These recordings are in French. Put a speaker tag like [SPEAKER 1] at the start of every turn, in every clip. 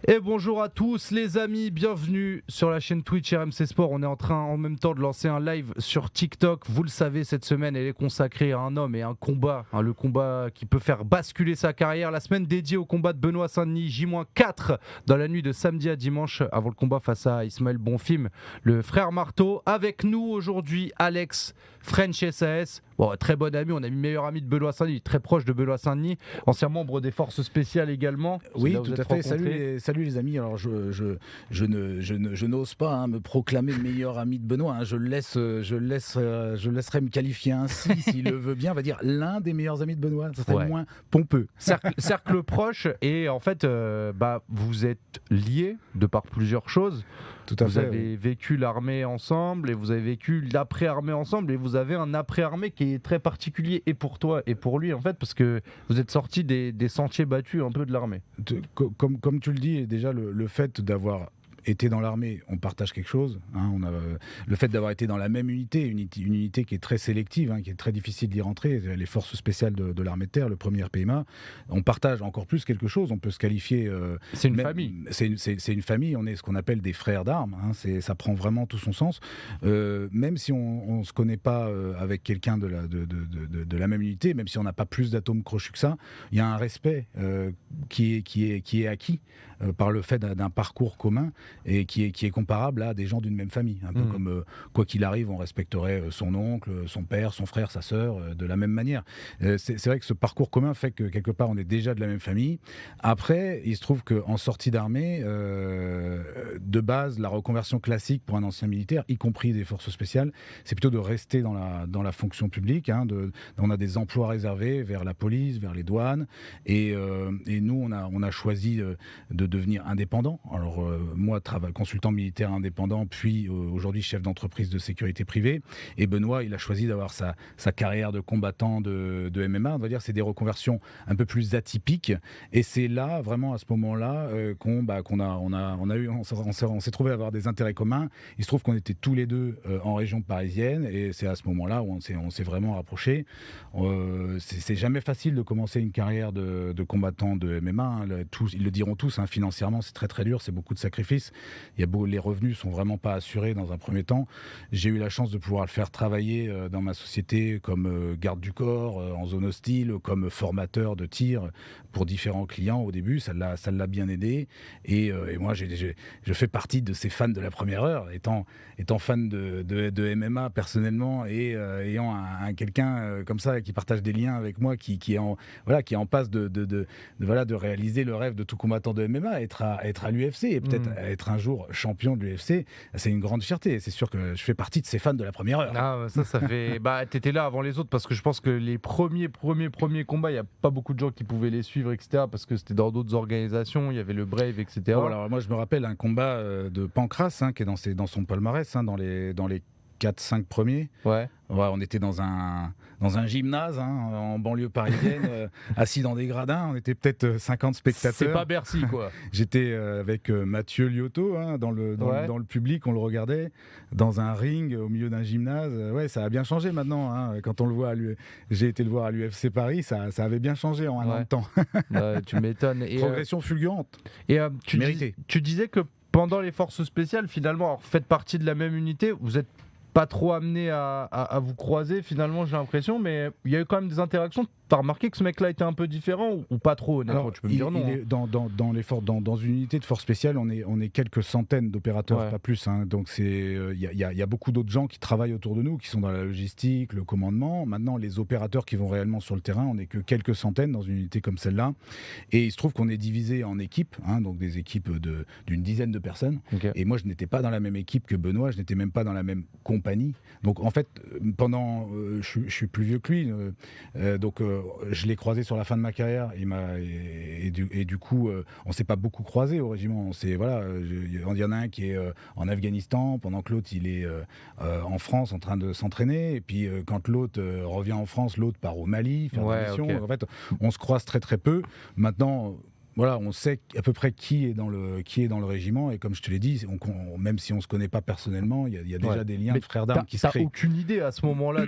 [SPEAKER 1] Et bonjour à tous les amis, bienvenue sur la chaîne Twitch RMC Sport. On est en train en même temps de lancer un live sur TikTok. Vous le savez, cette semaine elle est consacrée à un homme et un combat, le combat qui peut faire basculer sa carrière. La semaine dédiée au combat de Benoît Saint-Denis, J-4 dans la nuit de samedi à dimanche avant le combat face à Ismaël Bonfim, le frère Marteau. Avec nous aujourd'hui Alex, French SAS. Bon, très bon ami, on a mis meilleur ami de Benoît Saint-Denis, très proche de Benoît Saint-Denis, ancien membre des forces spéciales également.
[SPEAKER 2] Oui, tout à fait. Salut les amis. Alors je n'ose pas me proclamer le meilleur ami de Benoît. Je le laisserai me qualifier ainsi s'il le veut bien. On va dire l'un des meilleurs amis de Benoît. Ça serait moins pompeux.
[SPEAKER 1] Cercle proche et en fait, vous êtes liés de par plusieurs choses.
[SPEAKER 2] Tout à
[SPEAKER 1] vous
[SPEAKER 2] fait,
[SPEAKER 1] avez vécu l'armée ensemble et vous avez vécu l'après-armée ensemble et vous avez un après-armée qui est très particulier et pour toi et pour lui en fait parce que vous êtes sortis des sentiers battus un peu de l'armée.
[SPEAKER 2] Comme tu le dis, déjà le fait d'avoir été dans l'armée, on partage quelque chose. Le fait d'avoir été dans la même unité, une unité qui est très sélective, qui est très difficile d'y rentrer, les forces spéciales de l'armée de terre, le premier PMA, on partage encore plus quelque chose. On peut se qualifier.
[SPEAKER 1] C'est une famille.
[SPEAKER 2] C'est une famille. On est ce qu'on appelle des frères d'armes. Ça prend vraiment tout son sens. Même si on se connaît pas avec quelqu'un de la même unité, même si on n'a pas plus d'atomes crochus que ça, il y a un respect qui est acquis par le fait d'un parcours commun et qui est comparable à des gens d'une même famille. Un peu comme, quoi qu'il arrive, on respecterait son oncle, son père, son frère, sa sœur, de la même manière. C'est vrai que ce parcours commun fait que, quelque part, on est déjà de la même famille. Après, il se trouve qu'en sortie d'armée, de base, la reconversion classique pour un ancien militaire, y compris des forces spéciales, c'est plutôt de rester dans la fonction publique. On a des emplois réservés vers la police, vers les douanes. Et nous, on a choisi de devenir indépendant. Alors, moi, consultant militaire indépendant, puis aujourd'hui chef d'entreprise de sécurité privée. Et Benoît, il a choisi d'avoir sa carrière de combattant de MMA. On va dire c'est des reconversions un peu plus atypiques. Et c'est là, vraiment à ce moment-là, on s'est trouvé à avoir des intérêts communs. Il se trouve qu'on était tous les deux en région parisienne. Et c'est à ce moment-là où on s'est vraiment rapprochés. C'est jamais facile de commencer une carrière de combattant de MMA. Ils le diront tous, financièrement, c'est très très dur, c'est beaucoup de sacrifices. Les revenus sont vraiment pas assurés dans un premier temps. J'ai eu la chance de pouvoir le faire travailler dans ma société comme garde du corps, en zone hostile, comme formateur de tir pour différents clients au début. Ça l'a bien aidé. Et moi, je fais partie de ces fans de la première heure, étant fan de MMA personnellement et ayant quelqu'un comme ça qui partage des liens avec moi, qui est en passe de réaliser le rêve de tout combattant de MMA, être à l'UFC et peut-être être un jour champion de l'UFC, c'est une grande fierté. C'est sûr que je fais partie de ces fans de la première heure.
[SPEAKER 1] Ah, ça fait. T'étais là avant les autres parce que je pense que les premiers combats, il n'y a pas beaucoup de gens qui pouvaient les suivre, etc. Parce que c'était dans d'autres organisations, il y avait le Brave, etc.
[SPEAKER 2] Alors moi, je me rappelle un combat de Pancras qui est dans son palmarès, dans les 4-5 premiers.
[SPEAKER 1] Ouais,
[SPEAKER 2] on était dans un gymnase en banlieue parisienne, assis dans des gradins. On était peut-être 50 spectateurs.
[SPEAKER 1] C'est pas Bercy, quoi.
[SPEAKER 2] J'étais avec Mathieu Liotto dans le public, on le regardait dans un ring au milieu d'un gymnase. Ça a bien changé maintenant. Quand on le voit, j'ai été le voir à l'UFC Paris, ça avait bien changé en un an de temps.
[SPEAKER 1] Tu m'étonnes.
[SPEAKER 2] Progression fulgurante.
[SPEAKER 1] Et
[SPEAKER 2] méritée.
[SPEAKER 1] Tu disais que pendant les forces spéciales, finalement, alors, faites partie de la même unité, vous êtes pas trop amené à vous croiser finalement, j'ai l'impression, mais il y a eu quand même des interactions. T'as remarqué que ce mec-là était un peu différent ou pas trop, honnêtement? Alors, tu peux me dire non.
[SPEAKER 2] Dans une unité de force spéciale, on est quelques centaines d'opérateurs, pas plus. Donc il y a beaucoup d'autres gens qui travaillent autour de nous, qui sont dans la logistique, le commandement. Maintenant, les opérateurs qui vont réellement sur le terrain, on n'est que quelques centaines dans une unité comme celle-là. Et il se trouve qu'on est divisé en équipes, donc des équipes d'une dizaine de personnes.
[SPEAKER 1] Okay.
[SPEAKER 2] Et moi, je n'étais pas dans la même équipe que Benoît, je n'étais même pas dans la même compagnie. Donc en fait, je suis plus vieux que lui. Je l'ai croisé sur la fin de ma carrière. Du coup, on s'est pas beaucoup croisé au régiment. Il y en a un qui est en Afghanistan pendant que l'autre il est en France en train de s'entraîner. Et puis quand l'autre revient en France, l'autre part au Mali faire des missions.
[SPEAKER 1] Okay.
[SPEAKER 2] En fait, on se croise très très peu. Maintenant. On sait à peu près qui est dans le régiment, et comme je te l'ai dit, même si on se connaît pas personnellement, il y a déjà des liens de frères d'armes qui se créent.
[SPEAKER 1] T'as aucune idée à ce moment-là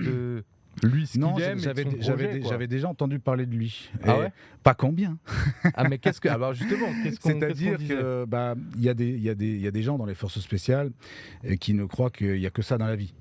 [SPEAKER 1] Lui, ce
[SPEAKER 2] Non,
[SPEAKER 1] qu'il aime,
[SPEAKER 2] j'avais déjà entendu parler de lui.
[SPEAKER 1] Ah ouais.
[SPEAKER 2] Pas combien.
[SPEAKER 1] Ah mais qu'est-ce que alors justement,
[SPEAKER 2] C'est-à-dire que il y a des gens dans les forces spéciales qui ne croient qu'il y a que ça dans la vie.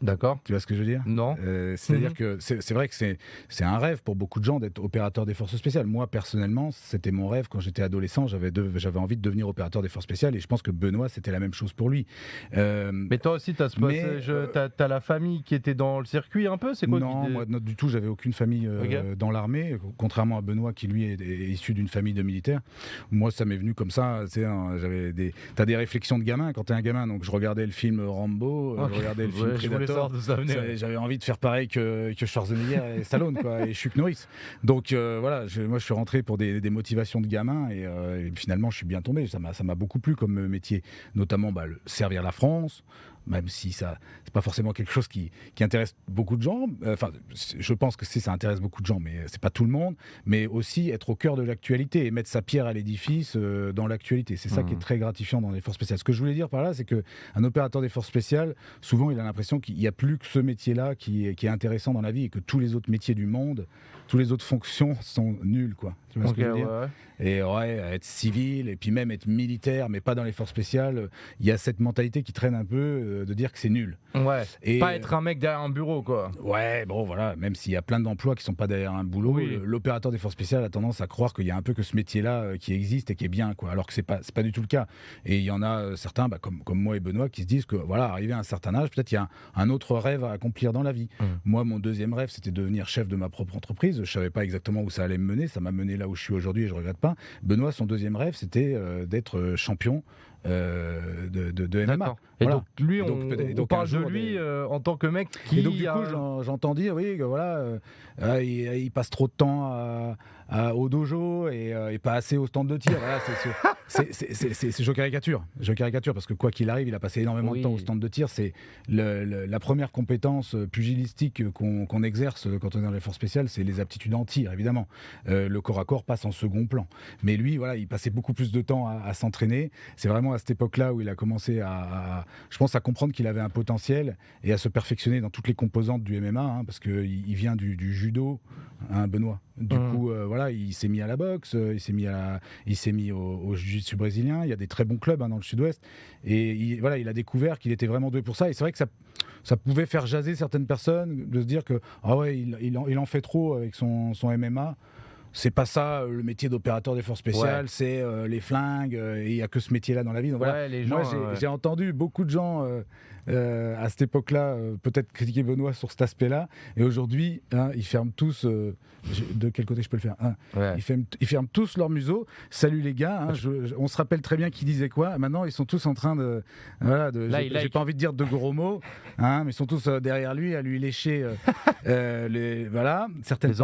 [SPEAKER 1] D'accord.
[SPEAKER 2] Tu vois ce que je veux dire?
[SPEAKER 1] Non.
[SPEAKER 2] C'est-à-dire que c'est vrai que c'est un rêve pour beaucoup de gens d'être opérateur des forces spéciales. Moi, personnellement, c'était mon rêve quand j'étais adolescent. J'avais envie de devenir opérateur des forces spéciales et je pense que Benoît, c'était la même chose pour lui.
[SPEAKER 1] Mais toi aussi, t'as la famille qui était dans le circuit un peu? C'est quoi?
[SPEAKER 2] Non, moi, du tout, j'avais aucune famille dans l'armée, contrairement à Benoît qui, lui, est issu d'une famille de militaires. Moi, ça m'est venu comme ça. Tu sais, t'as des réflexions de gamin quand t'es un gamin. Donc, je regardais le film Rambo, je regardais le film Predator. J'avais envie de faire pareil que Schwarzenegger et Stallone, quoi, et Chuck Norris. Donc voilà, moi je suis rentré pour des motivations de gamin et finalement je suis bien tombé. Ça m'a beaucoup plu comme métier, notamment servir la France. Même si ça c'est pas forcément quelque chose qui intéresse beaucoup de gens. Enfin, je pense que ça intéresse beaucoup de gens, mais c'est pas tout le monde. Mais aussi être au cœur de l'actualité et mettre sa pierre à l'édifice dans l'actualité. C'est ça qui est très gratifiant dans les forces spéciales. Ce que je voulais dire par là, c'est que un opérateur des forces spéciales, souvent, il a l'impression qu'il n'y a plus que ce métier-là qui est intéressant dans la vie et que tous les autres métiers du monde, toutes les autres fonctions sont nulles, quoi. Tu vois ce que je veux dire ?
[SPEAKER 1] Ouais.
[SPEAKER 2] Et être civil et puis même être militaire, mais pas dans les forces spéciales, il y a cette mentalité qui traîne un peu de dire que c'est nul.
[SPEAKER 1] Ouais.
[SPEAKER 2] Et
[SPEAKER 1] pas être un mec derrière un bureau, quoi.
[SPEAKER 2] Ouais, bon voilà, même s'il y a plein d'emplois qui sont pas derrière un boulot, l'opérateur des forces spéciales a tendance à croire qu'il y a un peu que ce métier-là qui existe et qui est bien, quoi. Alors que c'est pas du tout le cas. Et il y en a certains, comme moi et Benoît, qui se disent que voilà, arrivé à un certain âge, peut-être il y a un autre rêve à accomplir dans la vie. Moi, mon deuxième rêve, c'était de devenir chef de ma propre entreprise. Je savais pas exactement où ça allait me mener. Ça m'a mené là où je suis aujourd'hui et je regrette pas. Benoît, son deuxième rêve, c'était d'être champion de MMA.
[SPEAKER 1] D'accord. Et
[SPEAKER 2] voilà.
[SPEAKER 1] donc lui, on parle de lui en tant que mec qui.
[SPEAKER 2] Et donc du coup, j'entends dire oui que voilà, il passe trop de temps au dojo et pas assez au stand de tir. Voilà, je caricature parce que quoi qu'il arrive, il a passé énormément de temps au stand de tir. C'est la première compétence pugilistique qu'on exerce quand on est dans les forces spéciales, c'est les aptitudes en tir, évidemment. Le corps à corps passe en second plan. Mais lui, voilà, il passait beaucoup plus de temps à s'entraîner. C'est vraiment à cette époque-là où il a commencé je pense, à comprendre qu'il avait un potentiel et à se perfectionner dans toutes les composantes du MMA, parce qu'il vient du judo, Benoît. Du coup, voilà, il s'est mis à la boxe, il s'est mis au jiu-jitsu brésilien. Il y a des très bons clubs dans le sud-ouest. Et il a découvert qu'il était vraiment doué pour ça. Et c'est vrai que ça pouvait faire jaser certaines personnes de se dire que il en fait trop avec son MMA. C'est pas ça le métier d'opérateur des forces spéciales, c'est les flingues, et il n'y a que ce métier-là dans la vie. Donc, voilà. Moi, j'ai entendu beaucoup de gens à cette époque-là peut-être critiquer Benoît sur cet aspect-là, et aujourd'hui, ils ferment tous. De quel côté je peux le faire Ils ferment tous leur museau. Salut les gars, on se rappelle très bien qui disait quoi. Maintenant, ils sont tous en train de. Voilà, j'ai pas envie de dire de gros mots, mais ils sont tous derrière lui à lui lécher certaines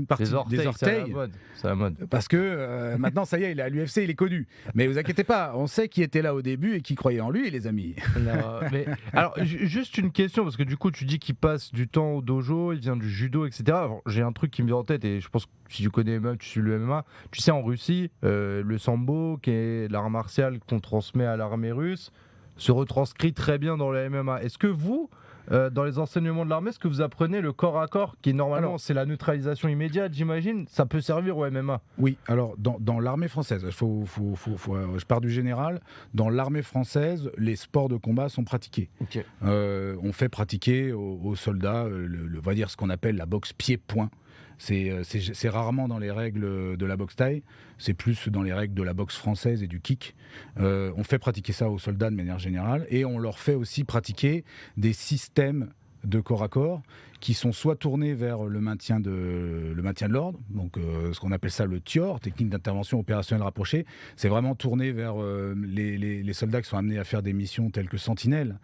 [SPEAKER 2] parties des orteils.
[SPEAKER 1] C'est la mode.
[SPEAKER 2] Parce que maintenant, ça y est, il est à l'UFC, il est connu. Mais vous inquiétez pas, on sait qui était là au début et qui croyait en lui, les amis.
[SPEAKER 1] Non, mais alors, juste une question, parce que du coup, tu dis qu'il passe du temps au dojo, il vient du judo, etc. Alors, j'ai un truc qui me vient en tête, et je pense que si tu connais MMA, tu suis le MMA. Tu sais, en Russie, le sambo, qui est l'art martial qu'on transmet à l'armée russe, se retranscrit très bien dans le MMA. Est-ce que vous, dans les enseignements de l'armée, est-ce que vous apprenez le corps à corps, qui normalement c'est la neutralisation immédiate, j'imagine, ça peut servir au MMA? Oui, alors dans l'armée française, je pars du général, dans l'armée française, les sports de combat sont pratiqués. Okay.
[SPEAKER 2] On fait pratiquer aux soldats, on va dire ce qu'on appelle la boxe pied-point. C'est rarement dans les règles de la boxe thaï, c'est plus dans les règles de la boxe française et du kick. On fait pratiquer ça aux soldats de manière générale, et on leur fait aussi pratiquer des systèmes de corps à corps qui sont soit tournés vers le maintien de l'ordre, donc ce qu'on appelle ça le TIOR, technique d'intervention opérationnelle rapprochée. C'est vraiment tourné vers les soldats qui sont amenés à faire des missions telles que Sentinelle,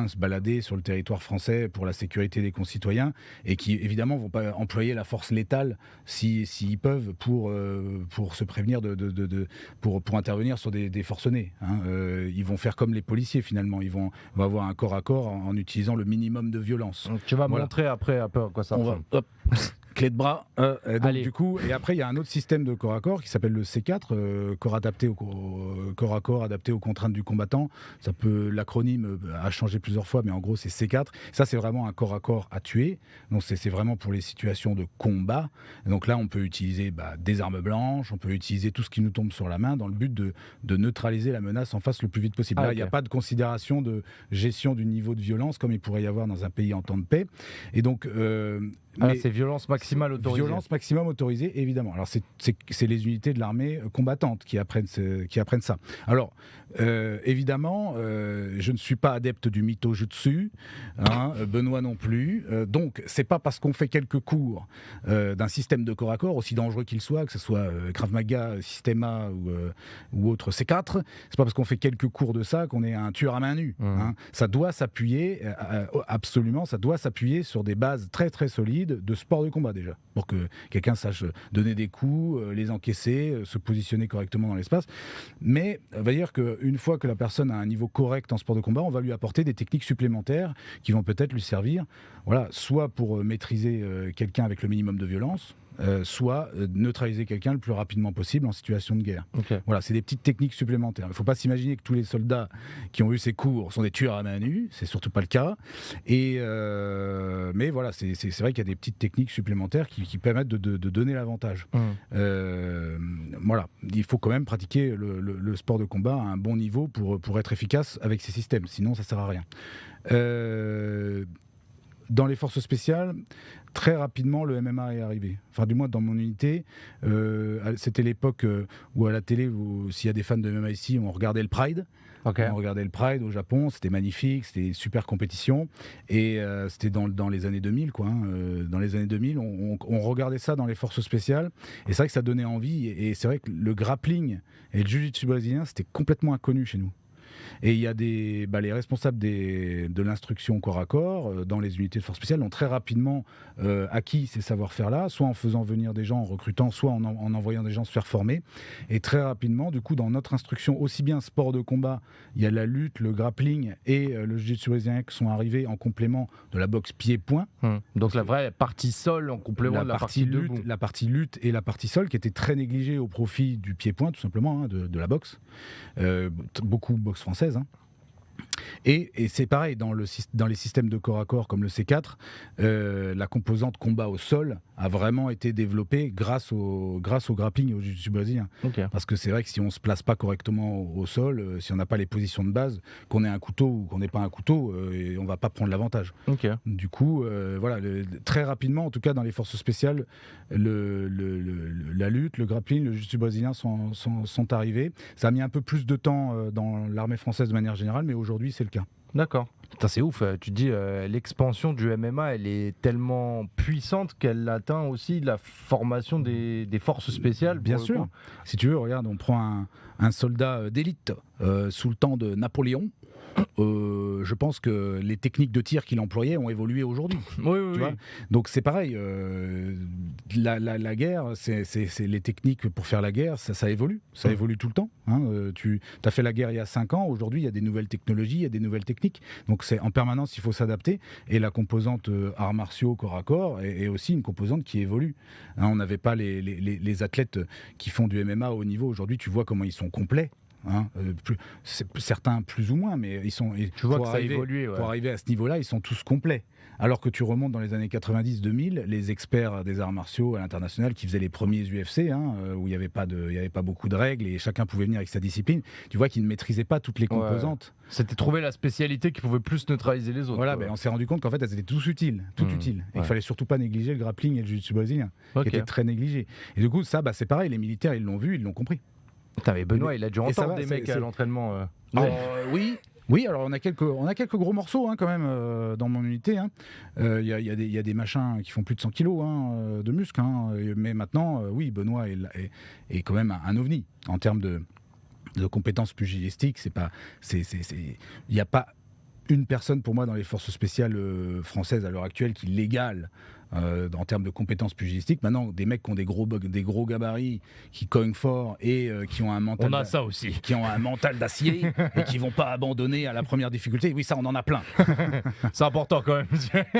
[SPEAKER 2] se balader sur le territoire français pour la sécurité des concitoyens, et qui évidemment vont pas employer la force létale s'ils peuvent pour se prévenir pour intervenir sur des forcenés. Ils vont faire comme les policiers finalement, ils vont avoir un corps à corps en utilisant le minimum de violence.
[SPEAKER 1] Donc, tu vas montrer après un peu à quoi ça ressemble.
[SPEAKER 2] clé de bras. Donc,
[SPEAKER 1] Allez.
[SPEAKER 2] du coup, et après, il y a un autre système de corps à corps qui s'appelle le C4, corps adapté corps à corps adapté aux contraintes du combattant. L'acronyme a changé plusieurs fois, mais en gros, c'est C4. Ça, c'est vraiment un corps à corps à tuer. Donc, c'est vraiment pour les situations de combat. Donc là, on peut utiliser des armes blanches, on peut utiliser tout ce qui nous tombe sur la main dans le but de neutraliser la menace en face le plus vite possible. Là, il n'y a pas de considération de gestion du niveau de violence comme il pourrait y avoir dans un pays en temps de paix. Et donc,
[SPEAKER 1] c'est violence maximale autorisée.
[SPEAKER 2] Violence maximum autorisée, évidemment. Alors, c'est les unités de l'armée combattante qui apprennent ça. Alors, évidemment, je ne suis pas adepte du mythojutsu, Benoît non plus. Donc, c'est pas parce qu'on fait quelques cours d'un système de corps à corps, aussi dangereux qu'il soit, que ce soit Krav Maga, Systema ou autre C4, c'est pas parce qu'on fait quelques cours de ça qu'on est un tueur à main nue. Ça doit s'appuyer, absolument, ça doit s'appuyer sur des bases très très solides de sport de combat déjà, pour que quelqu'un sache donner des coups, les encaisser, se positionner correctement dans l'espace. Mais on va dire qu'une fois que la personne a un niveau correct en sport de combat, on va lui apporter des techniques supplémentaires qui vont peut-être lui servir, soit pour maîtriser quelqu'un avec le minimum de violence, soit neutraliser quelqu'un le plus rapidement possible en situation de guerre.
[SPEAKER 1] Okay.
[SPEAKER 2] Voilà, c'est des petites techniques supplémentaires. Il ne faut pas s'imaginer que tous les soldats qui ont eu ces cours sont des tueurs à main nue, c'est surtout pas le cas. Mais voilà, c'est vrai qu'il y a des petites techniques supplémentaires qui permettent de donner l'avantage. Voilà, il faut quand même pratiquer le sport de combat à un bon niveau pour être efficace avec ces systèmes, sinon ça ne sert à rien. Dans les forces spéciales, très rapidement, le MMA est arrivé. Enfin, du moins, dans mon unité, c'était l'époque où à la télé, s'il y a des fans de MMA ici, on regardait le Pride. Okay. On regardait le Pride au Japon, c'était magnifique, c'était une super compétition. Et c'était dans les années 2000, quoi. Dans les années 2000, on regardait ça dans les forces spéciales. Et c'est vrai que ça donnait envie. Et c'est vrai que le grappling et le jiu-jitsu brésilien, c'était complètement inconnu chez nous. Et il y a les responsables de l'instruction corps à corps dans les unités de force spéciale ont très rapidement acquis ces savoir-faire-là, soit en faisant venir des gens, en recrutant, soit en envoyant des gens se faire former. Et très rapidement, du coup, dans notre instruction, aussi bien sport de combat, il y a la lutte, le grappling et le jiu-jitsu brésilien qui sont arrivés en complément de la boxe pied-point.
[SPEAKER 1] Donc la vraie partie sol en complément de la partie lutte.
[SPEAKER 2] La partie lutte et la partie sol qui était très négligée au profit du pied-point, tout simplement, de la boxe. Beaucoup de boxe française. Et c'est pareil, dans les systèmes de corps à corps comme le C4, la composante combat au sol a vraiment été développée grâce au grappling et au jiu-jitsu brésilien. Okay. Parce que c'est vrai que si on ne se place pas correctement au sol, si on n'a pas les positions de base, qu'on ait un couteau ou qu'on n'ait pas un couteau, on ne va pas prendre l'avantage.
[SPEAKER 1] Okay.
[SPEAKER 2] Du coup, voilà, très rapidement, en tout cas dans les forces spéciales, la lutte, le grappling, le jiu-jitsu brésilien sont arrivés. Ça a mis un peu plus de temps dans l'armée française de manière générale, mais aujourd'hui c'est le cas.
[SPEAKER 1] D'accord. Putain, c'est ouf, tu dis l'expansion du MMA, elle est tellement puissante qu'elle atteint aussi la formation des forces spéciales.
[SPEAKER 2] Bien sûr. Si tu veux, regarde, on prend un soldat d'élite sous le temps de Napoléon. Je pense que les techniques de tir qu'il employait ont évolué aujourd'hui.
[SPEAKER 1] Oui.
[SPEAKER 2] Donc c'est pareil, la guerre, c'est les techniques pour faire la guerre, ça évolue, ça évolue tout le temps. Tu as fait la guerre il y a 5 ans, aujourd'hui il y a des nouvelles technologies, il y a des nouvelles techniques, donc c'est en permanence il faut s'adapter, et la composante arts martiaux corps à corps est aussi une composante qui évolue. On n'avait pas les athlètes qui font du MMA au haut niveau, aujourd'hui tu vois comment ils sont complets. Certains plus ou moins, mais ils sont.
[SPEAKER 1] Tu vois que ça a évolué.
[SPEAKER 2] Pour arriver à ce niveau-là, ils sont tous complets. Alors que tu remontes dans les années 90-2000, les experts des arts martiaux à l'international qui faisaient les premiers UFC, où il n'y avait pas beaucoup de règles et chacun pouvait venir avec sa discipline, tu vois qu'ils ne maîtrisaient pas toutes les composantes.
[SPEAKER 1] C'était trouver la spécialité qui pouvait plus neutraliser les autres.
[SPEAKER 2] Voilà, on s'est rendu compte qu'en fait elles étaient tous utiles, utiles. Et qu'il fallait surtout pas négliger le grappling et le jiu-jitsu brésilien, qui étaient très négligés. Et du coup, ça, c'est pareil, les militaires, ils l'ont vu, ils l'ont compris.
[SPEAKER 1] Putain, mais Benoît, il a dû entendre des mecs à l'entraînement.
[SPEAKER 2] Oui, alors on a quelques gros morceaux quand même dans mon unité. Il y a des machins qui font plus de 100 kilos de muscles. Mais maintenant, oui, Benoît est quand même un ovni en termes de compétences pugilistiques. Il n'y a pas une personne pour moi dans les forces spéciales françaises à l'heure actuelle qui l'égale en termes de compétences pugilistiques. Maintenant, des mecs qui ont des gros gabarits, qui cognent fort et qui ont un mental.
[SPEAKER 1] On a ça aussi.
[SPEAKER 2] Qui ont un mental d'acier et qui vont pas abandonner à la première difficulté. Oui, ça, on en a plein.
[SPEAKER 1] C'est important quand même.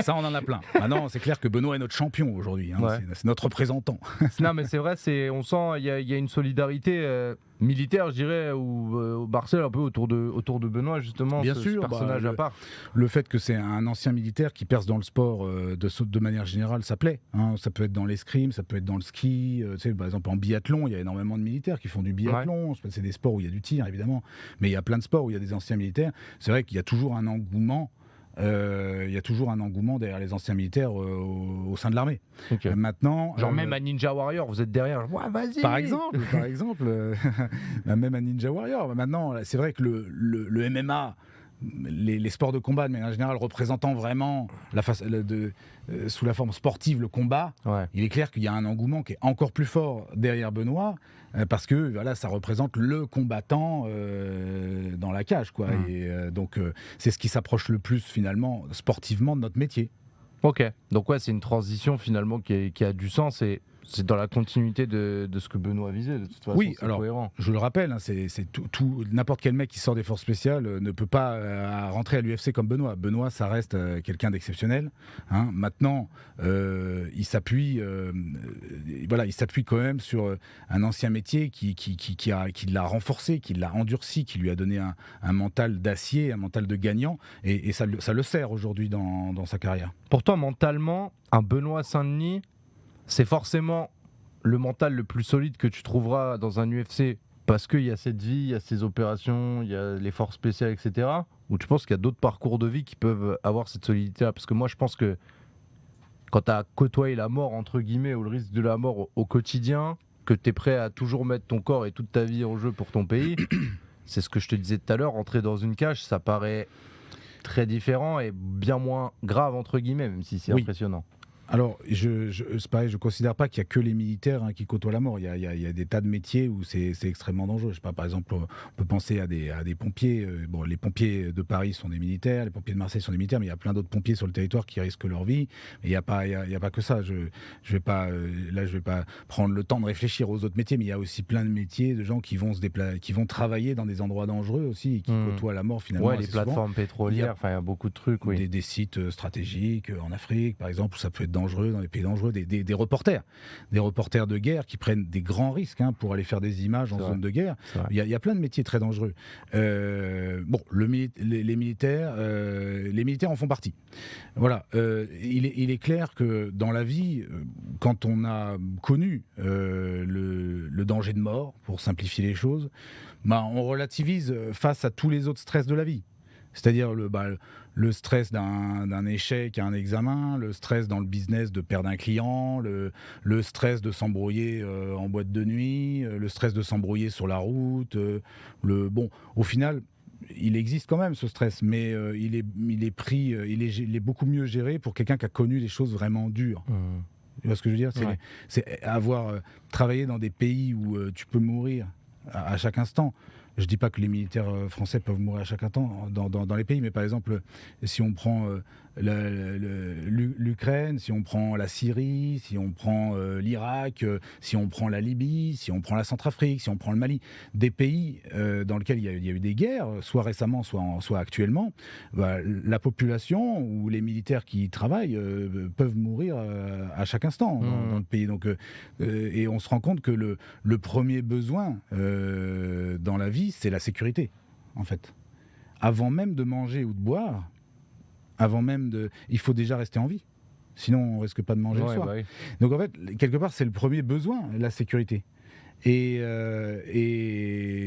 [SPEAKER 2] Ça, on en a plein. Maintenant, c'est clair que Benoît est notre champion aujourd'hui. Hein.
[SPEAKER 1] Ouais.
[SPEAKER 2] C'est notre représentant.
[SPEAKER 1] Non, mais c'est vrai, on sent il y a une solidarité militaire, je dirais, au Barcel, un peu autour de Benoît, justement.
[SPEAKER 2] Bien
[SPEAKER 1] ce
[SPEAKER 2] sûr,
[SPEAKER 1] personnage à part.
[SPEAKER 2] Le fait que c'est un ancien militaire qui perce dans le sport de manière générale, ça plaît. Hein. Ça peut être dans l'escrime, ça peut être dans le ski. Tu sais, par exemple, en biathlon, il y a énormément de militaires qui font du biathlon. Ouais. C'est des sports où il y a du tir, évidemment. Mais il y a plein de sports où il y a des anciens militaires. C'est vrai qu'il y a toujours un engouement. Derrière les anciens militaires au sein de l'armée.
[SPEAKER 1] Okay.
[SPEAKER 2] Maintenant,
[SPEAKER 1] genre même à Ninja Warrior, vous êtes derrière. Ouais, vas-y.
[SPEAKER 2] Par exemple, même à Ninja Warrior. Maintenant, c'est vrai que le MMA, les sports de combat de manière générale représentant vraiment sous la forme sportive le combat, ouais. Il est clair qu'il y a un engouement qui est encore plus fort derrière Benoît parce que voilà, ça représente le combattant dans la cage, quoi. Et donc c'est ce qui s'approche le plus finalement sportivement de notre métier.
[SPEAKER 1] Ok, donc ouais, c'est une transition finalement qui a du sens et c'est dans la continuité de ce que Benoît visait, de toute façon.
[SPEAKER 2] Oui,
[SPEAKER 1] c'est
[SPEAKER 2] alors,
[SPEAKER 1] cohérent.
[SPEAKER 2] Je le rappelle, hein, c'est n'importe quel mec qui sort des forces spéciales ne peut pas rentrer à l'UFC comme Benoît. Benoît, ça reste quelqu'un d'exceptionnel. Hein. Maintenant, il s'appuie quand même sur un ancien métier qui l'a renforcé, qui l'a endurci, qui lui a donné un mental d'acier, un mental de gagnant, et ça le sert aujourd'hui dans sa carrière.
[SPEAKER 1] Pour toi, mentalement, un Benoît Saint-Denis, c'est forcément le mental le plus solide que tu trouveras dans un UFC parce qu'il y a cette vie, il y a ces opérations, il y a les forces spéciales, etc. Ou tu penses qu'il y a d'autres parcours de vie qui peuvent avoir cette solidité-là? Parce que moi, je pense que quand tu as côtoyé la mort, entre guillemets, ou le risque de la mort au quotidien, que tu es prêt à toujours mettre ton corps et toute ta vie en jeu pour ton pays, c'est ce que je te disais tout à l'heure, rentrer dans une cage, ça paraît très différent et bien moins grave, entre guillemets, même si c'est impressionnant.
[SPEAKER 2] Alors, c'est pareil, je ne considère pas qu'il n'y a que les militaires qui côtoient la mort. Il y a des tas de métiers où c'est extrêmement dangereux. Je sais pas, par exemple, on peut penser à des pompiers. Bon, les pompiers de Paris sont des militaires, les pompiers de Marseille sont des militaires, mais il y a plein d'autres pompiers sur le territoire qui risquent leur vie. Mais il n'y a pas que ça. Je vais pas prendre le temps de réfléchir aux autres métiers, mais il y a aussi plein de métiers de gens qui vont qui vont travailler dans des endroits dangereux aussi et qui côtoient la mort finalement.
[SPEAKER 1] Ouais, les plateformes pétrolières, il y a beaucoup de trucs. Oui.
[SPEAKER 2] Des sites stratégiques en Afrique, par exemple, où ça peut être dangereux, dans les pays dangereux, des reporters de guerre qui prennent des grands risques pour aller faire des images en zone de guerre. Il y a plein de métiers très dangereux. Les militaires en font partie. Voilà. Il est clair que dans la vie, quand on a connu le danger de mort, pour simplifier les choses, on relativise face à tous les autres stress de la vie. C'est-à-dire le stress d'un échec à un examen, le stress dans le business de perdre un client, le stress de s'embrouiller en boîte de nuit, le stress de s'embrouiller sur la route. Au final, il existe quand même ce stress, mais il est beaucoup mieux géré pour quelqu'un qui a connu des choses vraiment dures. Tu vois ce que je veux dire ? C'est avoir travaillé dans des pays où tu peux mourir à chaque instant. Je ne dis pas que les militaires français peuvent mourir à chaque instant dans les pays, mais par exemple, si on prend l'Ukraine, si on prend la Syrie, si on prend l'Irak, si on prend la Libye, si on prend la Centrafrique, si on prend le Mali, des pays dans lesquels il y a eu des guerres, soit récemment, soit actuellement, la population ou les militaires qui y travaillent peuvent mourir à chaque instant dans le pays. Donc, et on se rend compte que le premier besoin dans la vie, c'est la sécurité, en fait. Avant même de manger ou de boire, il faut déjà rester en vie. Sinon, on risque pas de manger le soir. Bah oui. Donc en fait, quelque part, c'est le premier besoin, la sécurité. Et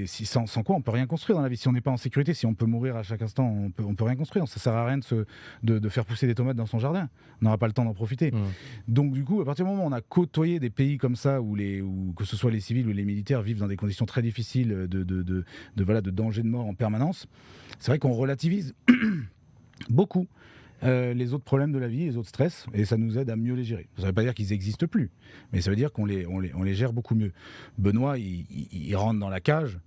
[SPEAKER 2] sans quoi on peut rien construire dans la vie. Si on n'est pas en sécurité, si on peut mourir à chaque instant, on peut rien construire. Ça sert à rien de faire pousser des tomates dans son jardin. On n'aura pas le temps d'en profiter. Donc du coup, à partir du moment où on a côtoyé des pays comme ça, où que ce soit les civils ou les militaires vivent dans des conditions très difficiles de danger de mort en permanence, c'est vrai qu'on relativise beaucoup les autres problèmes de la vie, les autres stress, et ça nous aide à mieux les gérer. Ça ne veut pas dire qu'ils n'existent plus, mais ça veut dire qu'on les gère beaucoup mieux. Benoît, il rentre dans la cage,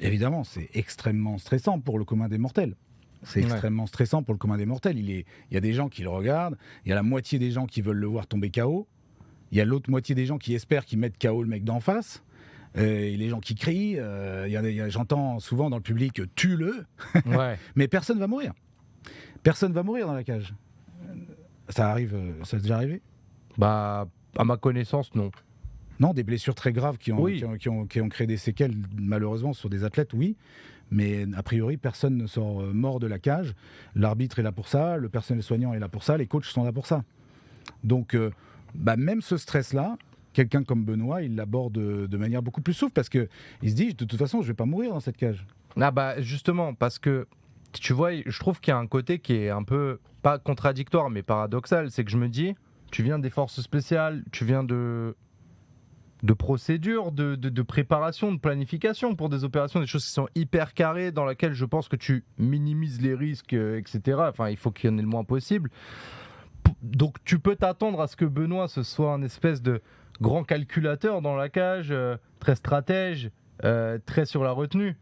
[SPEAKER 2] évidemment, c'est extrêmement stressant pour le commun des mortels. C'est
[SPEAKER 1] Ouais.
[SPEAKER 2] extrêmement stressant pour le commun des mortels. Il y a des gens qui le regardent, il y a la moitié des gens qui veulent le voir tomber KO, il y a l'autre moitié des gens qui espèrent qu'ils mettent KO le mec d'en face, et les gens qui crient, j'entends souvent dans le public « tue-le »,
[SPEAKER 1] Ouais.
[SPEAKER 2] mais personne va mourir. Personne va mourir dans la cage. Ça arrive, ça s'est déjà arrivé ?
[SPEAKER 1] Bah, à ma connaissance, non.
[SPEAKER 2] Non, des blessures très graves qui ont,
[SPEAKER 1] Oui.
[SPEAKER 2] qui ont créé des séquelles, malheureusement, sur des athlètes, oui. Mais a priori, personne ne sort mort de la cage. L'arbitre est là pour ça, le personnel soignant est là pour ça, les coachs sont là pour ça. Donc, même ce stress-là, quelqu'un comme Benoît, il l'aborde de manière beaucoup plus souple parce qu'il se dit, de toute façon, je ne vais pas mourir dans cette cage.
[SPEAKER 1] Ah bah justement, parce que tu vois, je trouve qu'il y a un côté qui est un peu, pas contradictoire, mais paradoxal. C'est que je me dis, tu viens des forces spéciales, tu viens de procédures, de préparation, de planification pour des opérations, des choses qui sont hyper carrées, dans lesquelles je pense que tu minimises les risques, etc. Enfin, il faut qu'il y en ait le moins possible. Donc tu peux t'attendre à ce que Benoît, ce soit un espèce de grand calculateur dans la cage, très stratège, très sur la retenue.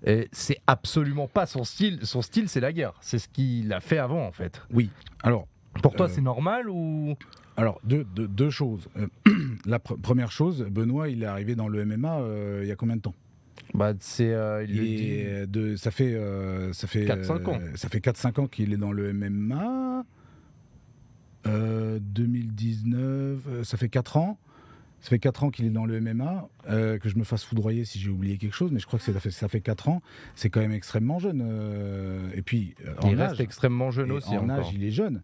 [SPEAKER 1] Et c'est absolument pas son style. Son style, c'est la guerre. C'est ce qu'il a fait avant, en fait.
[SPEAKER 2] Oui. Alors,
[SPEAKER 1] Pour toi, c'est normal ou...
[SPEAKER 2] Alors, deux choses. La première chose, Benoît, il est arrivé dans le MMA il y a combien de temps ?
[SPEAKER 1] Bah, c'est... il le dit.
[SPEAKER 2] Ça fait
[SPEAKER 1] 4-5 ans.
[SPEAKER 2] Ça fait 4-5 ans qu'il est dans le MMA. 2019, ça fait 4 ans. Ça fait 4 ans qu'il est dans le MMA. Que je me fasse foudroyer si j'ai oublié quelque chose, mais je crois que ça fait 4 ans. C'est quand même extrêmement jeune. Et puis,
[SPEAKER 1] il reste extrêmement jeune aussi.
[SPEAKER 2] En âge, il est jeune.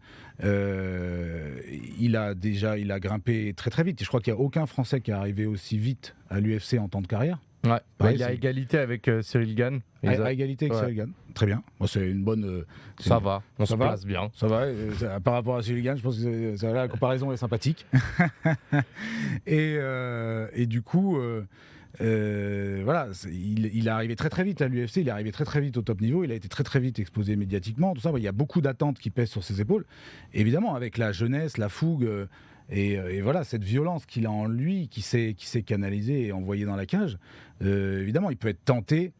[SPEAKER 2] Il a grimpé très très vite. Et je crois qu'il n'y a aucun Français qui est arrivé aussi vite à l'UFC en temps de carrière.
[SPEAKER 1] Ouais.
[SPEAKER 2] Pareil,
[SPEAKER 1] il a
[SPEAKER 2] c'est-
[SPEAKER 1] égalité avec Cyril Gann.
[SPEAKER 2] À égalité avec
[SPEAKER 1] Ouais.
[SPEAKER 2] Cyril Gann. Très bien. Bon, c'est une bonne.
[SPEAKER 1] Ça va, on
[SPEAKER 2] Ça
[SPEAKER 1] se
[SPEAKER 2] va
[SPEAKER 1] place bien.
[SPEAKER 2] Ça va, par rapport à Cyril Gann, je pense que la comparaison est sympathique. et du coup, voilà, il est arrivé très très vite à l'UFC, il est arrivé très très vite au top niveau, il a été très très vite exposé médiatiquement, tout ça. Il y a beaucoup d'attentes qui pèsent sur ses épaules. Évidemment, avec la jeunesse, la fougue. Et voilà, cette violence qu'il a en lui, qui s'est canalisée et envoyée dans la cage, évidemment, il peut être tenté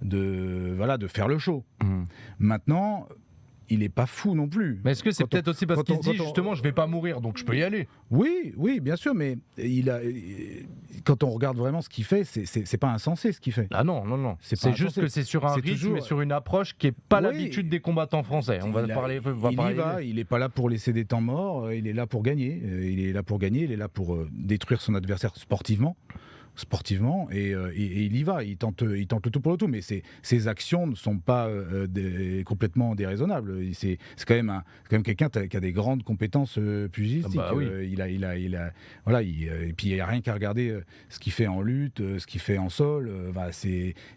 [SPEAKER 2] de faire le show. Maintenant, il n'est pas fou non plus.
[SPEAKER 1] Mais est-ce que c'est
[SPEAKER 2] Quand
[SPEAKER 1] peut-être aussi parce qu'il se dit
[SPEAKER 2] quand on-
[SPEAKER 1] justement je vais pas mourir donc je peux y aller.
[SPEAKER 2] Oui, bien sûr, mais quand on regarde vraiment ce qu'il fait, c'est pas insensé ce qu'il fait.
[SPEAKER 1] Ah non.
[SPEAKER 2] C'est
[SPEAKER 1] C'est
[SPEAKER 2] pas
[SPEAKER 1] juste
[SPEAKER 2] insensé.
[SPEAKER 1] que c'est sur un
[SPEAKER 2] C'est
[SPEAKER 1] rythme
[SPEAKER 2] toujours-
[SPEAKER 1] et sur une approche qui est pas
[SPEAKER 2] Oui.
[SPEAKER 1] l'habitude des combattants français. On va parler.
[SPEAKER 2] Il n'est pas là pour laisser des temps morts, il est là pour gagner. Il est là pour détruire son adversaire sportivement, et il y va, il tente le tout pour le tout, mais ses actions ne sont pas complètement déraisonnables. C'est quand même quelqu'un qui a des grandes compétences pugilistiques.
[SPEAKER 1] Ah bah oui.
[SPEAKER 2] Et puis il n'y a rien qu'à regarder ce qu'il fait en lutte, ce qu'il fait en sol.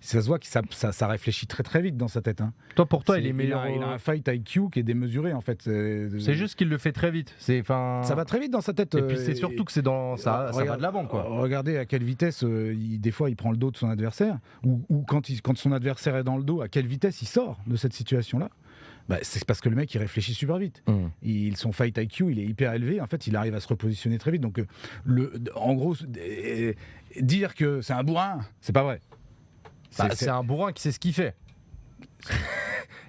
[SPEAKER 2] Ça se voit que ça réfléchit très très vite dans sa tête. Hein.
[SPEAKER 1] Pour toi, il est meilleur.
[SPEAKER 2] Il a un fight IQ qui est démesuré en fait.
[SPEAKER 1] C'est juste qu'il le fait très vite.
[SPEAKER 2] Ça va très vite dans sa tête.
[SPEAKER 1] Et puis c'est surtout que c'est dans ça va de l'avant quoi.
[SPEAKER 2] Regardez à quelle vitesse des fois il prend le dos de son adversaire, ou quand son adversaire est dans le dos, à quelle vitesse il sort de cette situation-là. C'est parce que le mec il réfléchit super vite. Son fight IQ il est hyper élevé. En fait, il arrive à se repositionner très vite. Donc, en gros, dire que c'est un bourrin, c'est pas vrai.
[SPEAKER 1] C'est un bourrin qui sait ce qu'il fait.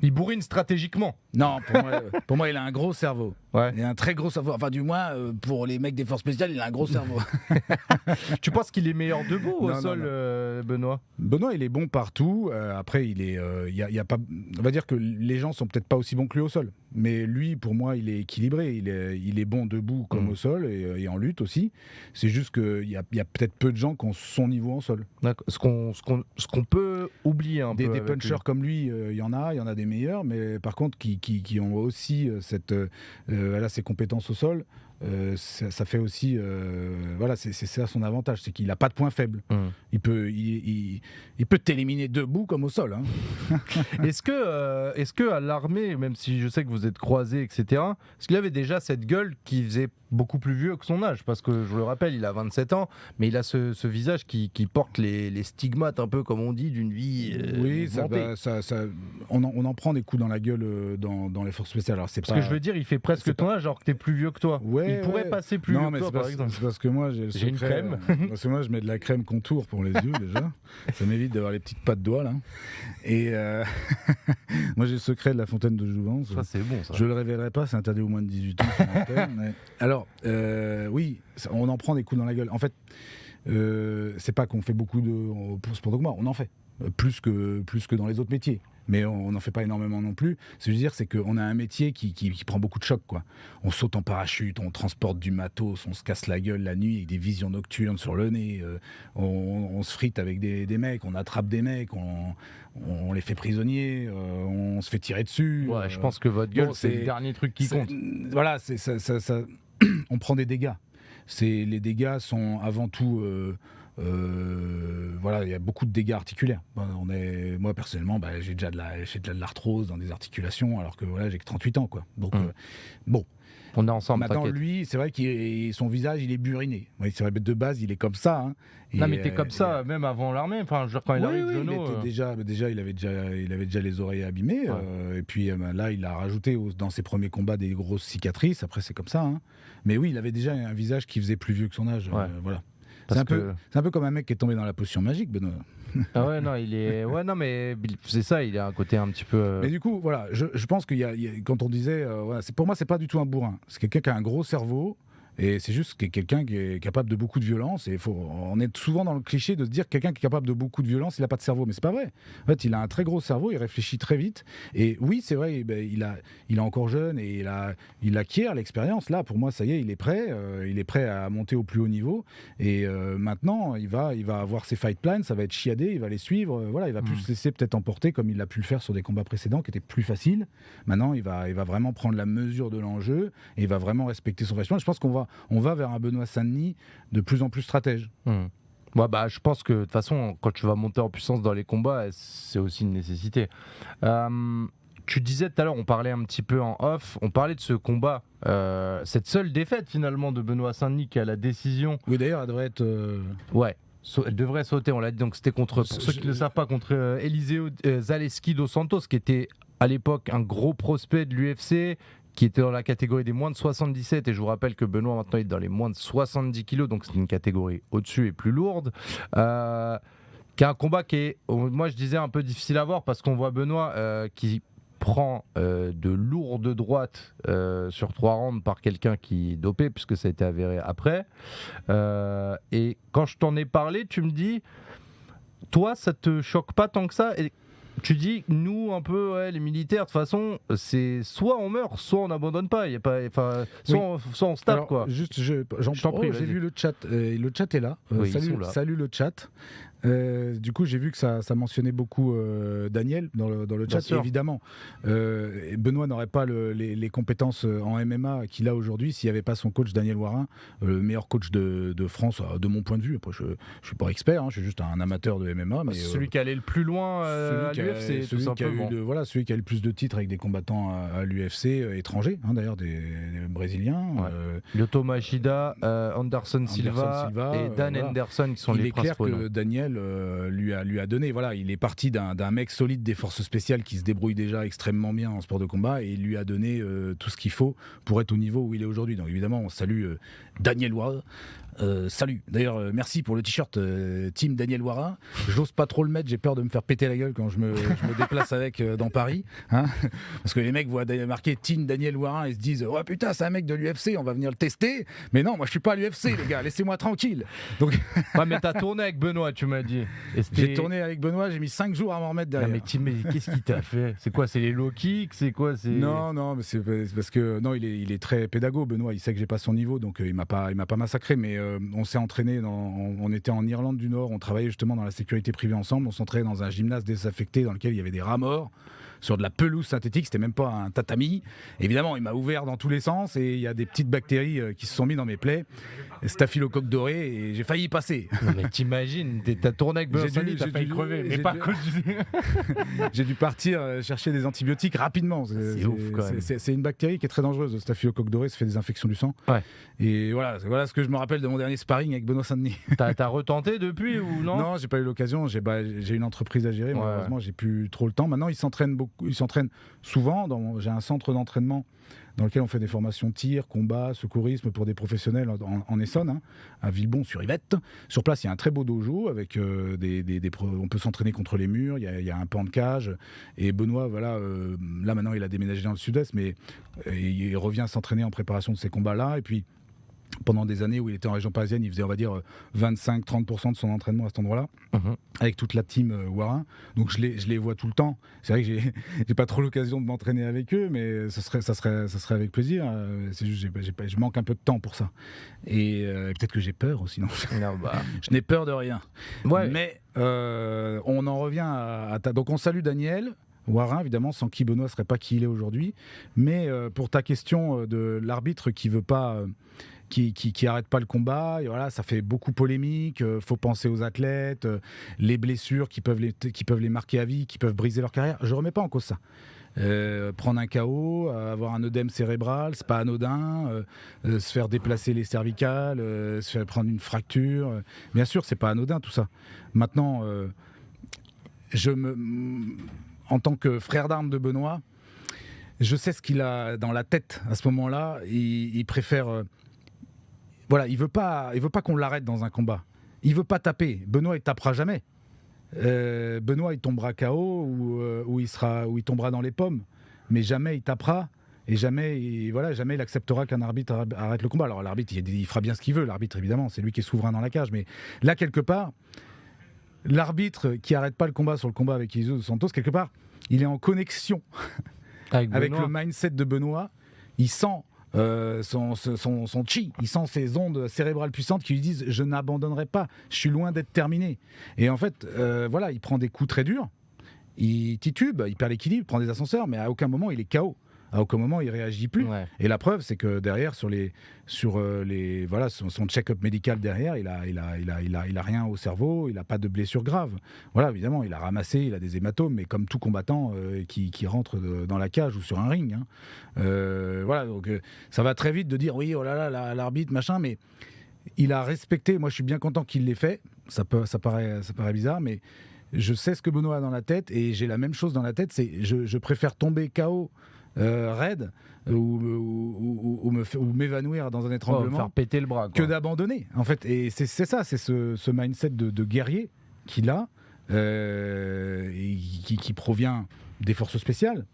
[SPEAKER 1] Il bourrine stratégiquement.
[SPEAKER 2] Non, pour moi, il a un gros cerveau.
[SPEAKER 1] Ouais.
[SPEAKER 2] Il a un très gros cerveau. Enfin, du moins, pour les mecs des forces spéciales, il a un gros cerveau.
[SPEAKER 1] Tu penses qu'il est meilleur debout au
[SPEAKER 2] Non,
[SPEAKER 1] sol, Benoît ?
[SPEAKER 2] Benoît, il est bon partout. Après, il y a pas. On va dire que les gens sont peut-être pas aussi bons que lui au sol. Mais lui, pour moi, il est équilibré. Il est bon debout comme au sol et en lutte aussi. C'est juste qu'il y a peut-être peu de gens qui ont son niveau en sol.
[SPEAKER 1] D'accord. Ce qu'on peut oublier un peu.
[SPEAKER 2] Des
[SPEAKER 1] avec
[SPEAKER 2] punchers
[SPEAKER 1] lui.
[SPEAKER 2] comme lui, il y en a des meilleurs, mais par contre qui ont aussi ses compétences au sol. Ça fait aussi c'est ça son avantage, c'est qu'il n'a pas de point faible. Il peut t'éliminer debout comme au sol. Hein.
[SPEAKER 1] Est-ce que à l'armée, même si je sais que vous êtes croisés, etc., est-ce qu'il avait déjà cette gueule qui faisait beaucoup plus vieux que son âge ? Parce que je le rappelle, il a 27 ans, mais il a ce visage qui porte les stigmates, un peu comme on dit, d'une vie
[SPEAKER 2] Oui,
[SPEAKER 1] mouvementée.
[SPEAKER 2] on en prend des coups dans la gueule dans les forces spéciales. Alors,
[SPEAKER 1] Parce que je veux dire, il fait presque ton âge alors que t'es plus vieux que toi.
[SPEAKER 2] Ouais,
[SPEAKER 1] il pourrait passer plus
[SPEAKER 2] non,
[SPEAKER 1] vieux
[SPEAKER 2] mais
[SPEAKER 1] que toi, par exemple.
[SPEAKER 2] c'est parce que moi j'ai le
[SPEAKER 1] J'ai une
[SPEAKER 2] secret,
[SPEAKER 1] crème.
[SPEAKER 2] Parce que moi je mets de la crème contour pour les yeux déjà. Ça m'évite d'avoir les petites pattes doigts là. Et moi j'ai le secret de la fontaine de Jouvence.
[SPEAKER 1] Ça, c'est bon, ça.
[SPEAKER 2] Je le révélerai pas, c'est interdit aux moins de 18 ans sur l'antenne, mais... Alors, oui, on en prend des coups dans la gueule. En fait, c'est pas qu'on fait beaucoup pour Sport Dogma, on en fait. Plus que dans les autres métiers. Mais on n'en fait pas énormément non plus. Ce que je veux dire, c'est qu'on a un métier qui prend beaucoup de chocs, quoi. On saute en parachute, on transporte du matos, on se casse la gueule la nuit avec des visions nocturnes sur le nez, on se frite avec des mecs, on attrape des mecs, on les fait prisonniers, on se fait tirer dessus.
[SPEAKER 1] Ouais, je pense que votre gueule, c'est le dernier truc qui compte.
[SPEAKER 2] Voilà, ça, on prend des dégâts. Les dégâts sont avant tout... voilà, il y a beaucoup de dégâts articulaires. Moi personnellement, j'ai déjà de l'arthrose dans des articulations, alors que voilà, j'ai que 38 ans, quoi. Donc bon.
[SPEAKER 1] On est ensemble.
[SPEAKER 2] Maintenant,
[SPEAKER 1] t'inquiète.
[SPEAKER 2] lui, c'est vrai que son visage, il est buriné. Oui, c'est vrai, de base, il est comme ça. Hein.
[SPEAKER 1] Non, mais t'es comme ça, même avant l'armée. Enfin, quand il arrive,
[SPEAKER 2] il était déjà, il avait déjà les oreilles abîmées.
[SPEAKER 1] Ouais.
[SPEAKER 2] Et puis là, il a rajouté dans ses premiers combats des grosses cicatrices. Après, c'est comme ça. Hein. Mais oui, il avait déjà un visage qui faisait plus vieux que son âge.
[SPEAKER 1] Ouais.
[SPEAKER 2] Voilà. C'est un peu comme un mec qui est tombé dans la potion magique, Benoît.
[SPEAKER 1] Ah ouais, non, il est. Ouais, non, mais c'est ça, il a un côté un petit peu.
[SPEAKER 2] Mais du coup, voilà, je pense qu'il y a, quand on disait, voilà, pour moi, c'est pas du tout un bourrin. C'est quelqu'un qui a un gros cerveau. Et c'est juste quelqu'un qui est capable de beaucoup de violence. Et on est souvent dans le cliché de se dire que quelqu'un qui est capable de beaucoup de violence, il n'a pas de cerveau. Mais c'est pas vrai. En fait, il a un très gros cerveau, il réfléchit très vite. Et oui, c'est vrai, il est encore jeune et il acquiert l'expérience. Là, pour moi, ça y est, il est prêt à monter au plus haut niveau. Et maintenant, il va avoir ses fight plans, ça va être chiadé, il va les suivre. Voilà, il va plus se laisser peut-être emporter comme il l'a pu le faire sur des combats précédents qui étaient plus faciles. Maintenant, il va vraiment prendre la mesure de l'enjeu et il va vraiment respecter son vachement. Je pense on va vers un Benoît Saint-Denis de plus en plus stratège.
[SPEAKER 1] Ouais, je pense que de toute façon, quand tu vas monter en puissance dans les combats, c'est aussi une nécessité. Tu disais tout à l'heure, on parlait un petit peu en off, on parlait de ce combat, cette seule défaite finalement de Benoît Saint-Denis qui a la décision.
[SPEAKER 2] Oui, d'ailleurs, elle devrait être.
[SPEAKER 1] Ouais. Elle devrait sauter, on l'a dit, donc c'était pour ceux qui ne le savent pas, contre Eliseo Zaleski dos Santos, qui était à l'époque un gros prospect de l'UFC, qui était dans la catégorie des moins de 77, et je vous rappelle que Benoît maintenant est dans les moins de 70 kilos, donc c'est une catégorie au-dessus et plus lourde, qui a un combat qui est, moi je disais, un peu difficile à voir, parce qu'on voit Benoît qui prend de lourdes droites sur 3 rounds par quelqu'un qui est dopé, puisque ça a été avéré après, et quand je t'en ai parlé, tu me dis, toi ça te choque pas tant que ça, et tu dis, nous, un peu, les militaires, de toute façon, c'est soit on meurt, soit on n'abandonne pas. Y a pas soit on se tape,
[SPEAKER 2] alors,
[SPEAKER 1] quoi.
[SPEAKER 2] Juste,
[SPEAKER 1] t'en prie,
[SPEAKER 2] j'ai vu le chat. Le chat est là.
[SPEAKER 1] Oui, là.
[SPEAKER 2] Salut le chat. Du coup, j'ai vu que ça mentionnait beaucoup Daniel dans le chat. Évidemment, Benoît n'aurait pas les compétences en MMA qu'il a aujourd'hui s'il n'y avait pas son coach Daniel Warin, le meilleur coach de France, de mon point de vue. Après, je ne suis pas expert, hein, je suis juste un amateur de MMA. Mais,
[SPEAKER 1] celui qui allait le plus loin à l'UFC, tout simplement.
[SPEAKER 2] Celui qui a eu le plus de titres avec des combattants à l'UFC étrangers, hein, d'ailleurs, des Brésiliens.
[SPEAKER 1] Ouais. Lyoto Machida, Anderson Silva et Dan Henderson, qui sont les principaux.
[SPEAKER 2] Il est clair que Daniel lui a donné. Voilà, il est parti d'un mec solide des forces spéciales qui se débrouille déjà extrêmement bien en sport de combat et il lui a donné tout ce qu'il faut pour être au niveau où il est aujourd'hui. Donc évidemment, on salue Daniel Warin. Salut. D'ailleurs, merci pour le t-shirt Team Daniel Warin. J'ose pas trop le mettre, j'ai peur de me faire péter la gueule quand je me déplace avec dans Paris. Hein, parce que les mecs voient marqué Team Daniel Warin et se disent ouais putain, c'est un mec de l'UFC, on va venir le tester. Mais non, moi je suis pas à l'UFC, les gars, laissez-moi tranquille. Donc...
[SPEAKER 1] ouais, mais t'as tourné avec Benoît, tu m'as dit.
[SPEAKER 2] J'ai tourné avec Benoît, j'ai mis 5 jours à m'en remettre derrière.
[SPEAKER 1] Non, mais qu'est-ce qu'il t'a fait? C'est quoi? C'est les low kicks? C'est quoi?
[SPEAKER 2] Non, mais c'est parce que non, il est très pédago, Benoît. Il sait que j'ai pas son niveau, donc il m'a pas massacré. Mais on s'est entraîné, on était en Irlande du Nord, on travaillait justement dans la sécurité privée ensemble. On s'entraînait dans un gymnase désaffecté dans lequel il y avait des rats morts sur de la pelouse synthétique, c'était même pas un tatami. Évidemment, il m'a ouvert dans tous les sens et il y a des petites bactéries qui se sont mis dans mes plaies. Staphylocoque doré et j'ai failli y passer.
[SPEAKER 1] Non, mais t'imagines, t'as tourné avec Benoît Saint-Denis, t'as failli crever, mais pas
[SPEAKER 2] j'ai dû partir chercher des antibiotiques rapidement.
[SPEAKER 1] C'est ouf quand même.
[SPEAKER 2] C'est une bactérie qui est très dangereuse. Le staphylocoque doré, ça fait des infections du sang.
[SPEAKER 1] Ouais.
[SPEAKER 2] Et voilà ce que je me rappelle de mon dernier sparring avec Benoît Saint-Denis.
[SPEAKER 1] T'as retenté depuis ou non?
[SPEAKER 2] Non, j'ai pas eu l'occasion. J'ai une entreprise à gérer. Malheureusement, j'ai plus trop le temps. Maintenant, il s'entraîne beaucoup. il s'entraîne souvent. J'ai un centre d'entraînement dans lequel on fait des formations tir, combat, secourisme pour des professionnels en Essonne, hein, à Villebon-sur-Yvette. Sur place, il y a un très beau dojo avec on peut s'entraîner contre les murs, il y a un pan de cage. Et Benoît, voilà, là maintenant, il a déménagé dans le sud-est, mais il revient s'entraîner en préparation de ces combats-là. Et puis, pendant des années où il était en région parisienne, il faisait, on va dire, 25-30% de son entraînement à cet endroit-là, avec toute la team Warin. Donc je les vois tout le temps. C'est vrai que j'ai pas trop l'occasion de m'entraîner avec eux, mais ça serait avec plaisir. C'est juste je manque un peu de temps pour ça. Et peut-être que j'ai peur aussi. Non, je n'ai peur de rien. Ouais. Mais on en revient donc on salue Daniel Warin, évidemment, sans qui Benoît serait pas qui il est aujourd'hui. Mais pour ta question de l'arbitre qui veut pas... Qui arrête pas le combat, et voilà, ça fait beaucoup polémique. Faut penser aux athlètes, les blessures qui peuvent les marquer à vie, qui peuvent briser leur carrière. Je remets pas en cause ça. Prendre un KO, avoir un œdème cérébral, c'est pas anodin. Se faire déplacer les cervicales, se faire prendre une fracture, bien sûr, c'est pas anodin tout ça. Maintenant, en tant que frère d'armes de Benoît, je sais ce qu'il a dans la tête à ce moment-là. Il préfère. Voilà, il veut pas qu'on l'arrête dans un combat. Il veut pas taper. Benoît, il tapera jamais. Benoît, il tombera KO ou il tombera dans les pommes. Mais jamais il tapera et jamais il acceptera qu'un arbitre arrête le combat. Alors l'arbitre, il fera bien ce qu'il veut. L'arbitre, évidemment, c'est lui qui est souverain dans la cage. Mais là, quelque part, l'arbitre qui arrête pas le combat sur le combat avec Eliseu dos Santos, quelque part, il est en connexion avec le mindset de Benoît. Il sent son chi, il sent ses ondes cérébrales puissantes qui lui disent je n'abandonnerai pas, je suis loin d'être terminé. Et en fait, voilà, il prend des coups très durs, il titube, il perd l'équilibre, il prend des ascenseurs, mais à aucun moment il est KO. À aucun moment il réagit plus. Ouais. Et la preuve, c'est que derrière, son check-up médical derrière, il a rien au cerveau, il a pas de blessure grave. Voilà, évidemment, il a ramassé, il a des hématomes, mais comme tout combattant qui rentre dans la cage ou sur un ring. Hein. Voilà, donc ça va très vite de dire oui, oh là là, l'arbitre, machin, mais il a respecté. Moi, je suis bien content qu'il l'ait fait. Ça paraît bizarre, mais je sais ce que Benoît a dans la tête et j'ai la même chose dans la tête. C'est je préfère tomber KO. Raide ou m'évanouir dans un étranglement,
[SPEAKER 1] faire péter le bras, quoi.
[SPEAKER 2] Que d'abandonner en fait. Et c'est ça, c'est ce mindset de guerrier qu'il a et qui provient des forces spéciales.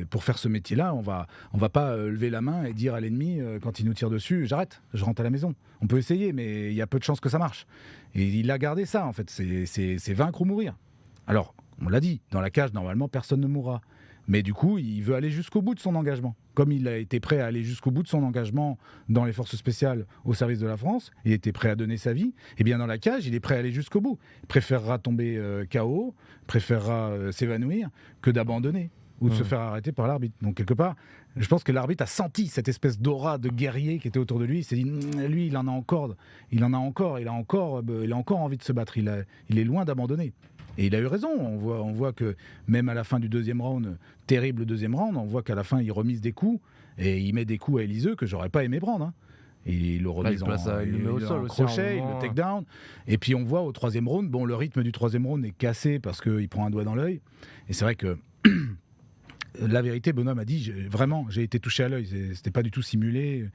[SPEAKER 2] Pour faire ce métier-là, on va pas lever la main et dire à l'ennemi quand il nous tire dessus, j'arrête, je rentre à la maison. On peut essayer, mais il y a peu de chances que ça marche. Et il a gardé ça en fait, c'est vaincre ou mourir. Alors, on l'a dit, dans la cage, normalement, personne ne mourra. Mais du coup, il veut aller jusqu'au bout de son engagement. Comme il a été prêt à aller jusqu'au bout de son engagement dans les forces spéciales au service de la France, il était prêt à donner sa vie, et bien dans la cage, il est prêt à aller jusqu'au bout. Il préférera tomber KO, préférera s'évanouir que d'abandonner ou de se faire arrêter par l'arbitre. Donc quelque part, je pense que l'arbitre a senti cette espèce d'aura de guerrier qui était autour de lui. Il s'est dit, lui, il a encore envie de se battre. Il est loin d'abandonner. Et il a eu raison, on voit que même à la fin du deuxième round, terrible deuxième round, on voit qu'à la fin il remise des coups, et il met des coups à Eliseu que j'aurais pas aimé prendre. Hein. Et il le remet
[SPEAKER 1] au sol,
[SPEAKER 2] crochet, il le take down. Et puis on voit au troisième round, bon, le rythme du troisième round est cassé parce qu'il prend un doigt dans l'œil. Et c'est vrai que la vérité, Benoît m'a dit, vraiment, j'ai été touché à l'œil, c'était pas du tout simulé.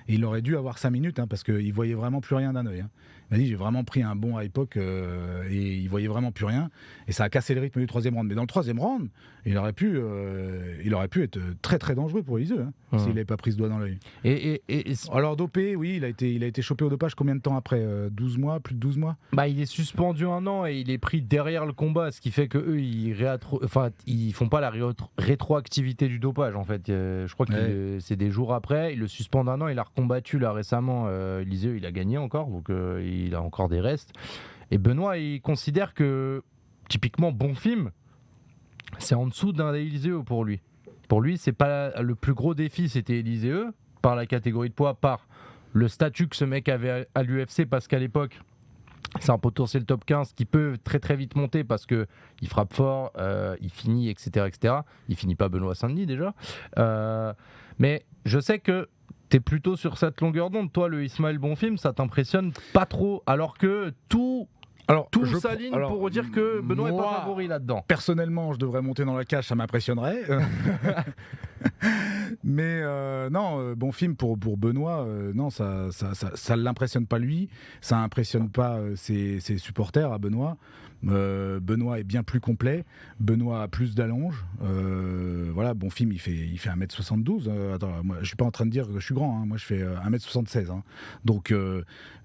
[SPEAKER 2] Et il aurait dû avoir 5 minutes hein, parce qu'il voyait vraiment plus rien d'un œil. Hein. Il m'a dit j'ai vraiment pris un bon à l'époque et il voyait vraiment plus rien et ça a cassé le rythme du troisième round. Mais dans le troisième round, il aurait pu être très très dangereux pour Eliseu hein, s'il n'avait pas pris ce doigt dans l'œil. Alors dopé, oui, il a été chopé au dopage combien de temps après 12 mois, plus de 12 mois.
[SPEAKER 1] Bah il est suspendu 1 an et il est pris derrière le combat, ce qui fait que eux ils font pas la rétroactivité du dopage en fait. Je crois que c'est des jours après, ils le suspendent 1 an, il a recombattu là récemment. Eliseu il a gagné encore donc il a encore des restes. Et Benoît, il considère que, typiquement, Bonfim, c'est en dessous d'un Eliseu pour lui. Pour lui, c'est pas le plus gros défi, c'était Eliseu, par la catégorie de poids, par le statut que ce mec avait à l'UFC, parce qu'à l'époque, c'est un potentiel top 15 qui peut très très vite monter parce qu'il frappe fort, il finit, etc., etc. Il finit pas Benoît Saint-Denis déjà. Mais je sais que t'es plutôt sur cette longueur d'onde. Toi, le Ismaël Bonfim, ça t'impressionne pas trop, alors que tout
[SPEAKER 2] Alors,
[SPEAKER 1] Tout s'aligne pour dire que Benoît n'est pas favori là-dedans.
[SPEAKER 2] Personnellement, je devrais monter dans la cage, ça m'impressionnerait. Mais non, bon film pour Benoît, non, ça l'impressionne pas lui, ça impressionne pas ses supporters à Benoît. Benoît est bien plus complet, Benoît a plus d'allonge. Voilà, bon film, il fait 1m72. Attends, moi, je suis pas en train de dire que je suis grand, hein, moi je fais 1m76. Hein. Donc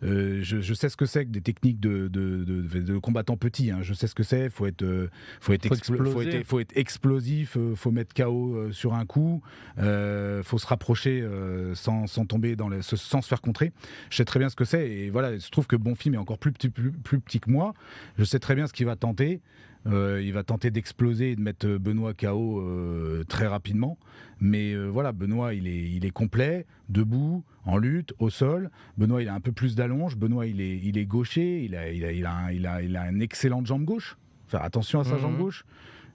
[SPEAKER 2] je sais ce que c'est que des techniques de combattants petits. Hein. Je sais ce que c'est, faut être explosif, faut mettre KO sur un coup, faut se rapprocher sans tomber sans se faire contrer. Je sais très bien ce que c'est, et voilà, il se trouve que bon film est encore plus petit que moi. Je sais très bien ce qu'il va tenter. Il va tenter d'exploser et de mettre Benoît KO très rapidement. Mais voilà, Benoît, il est complet, debout, en lutte, au sol. Benoît, il a un peu plus d'allonge. Benoît, il est gaucher. Il a une excellente jambe gauche. Faire attention à sa jambe gauche.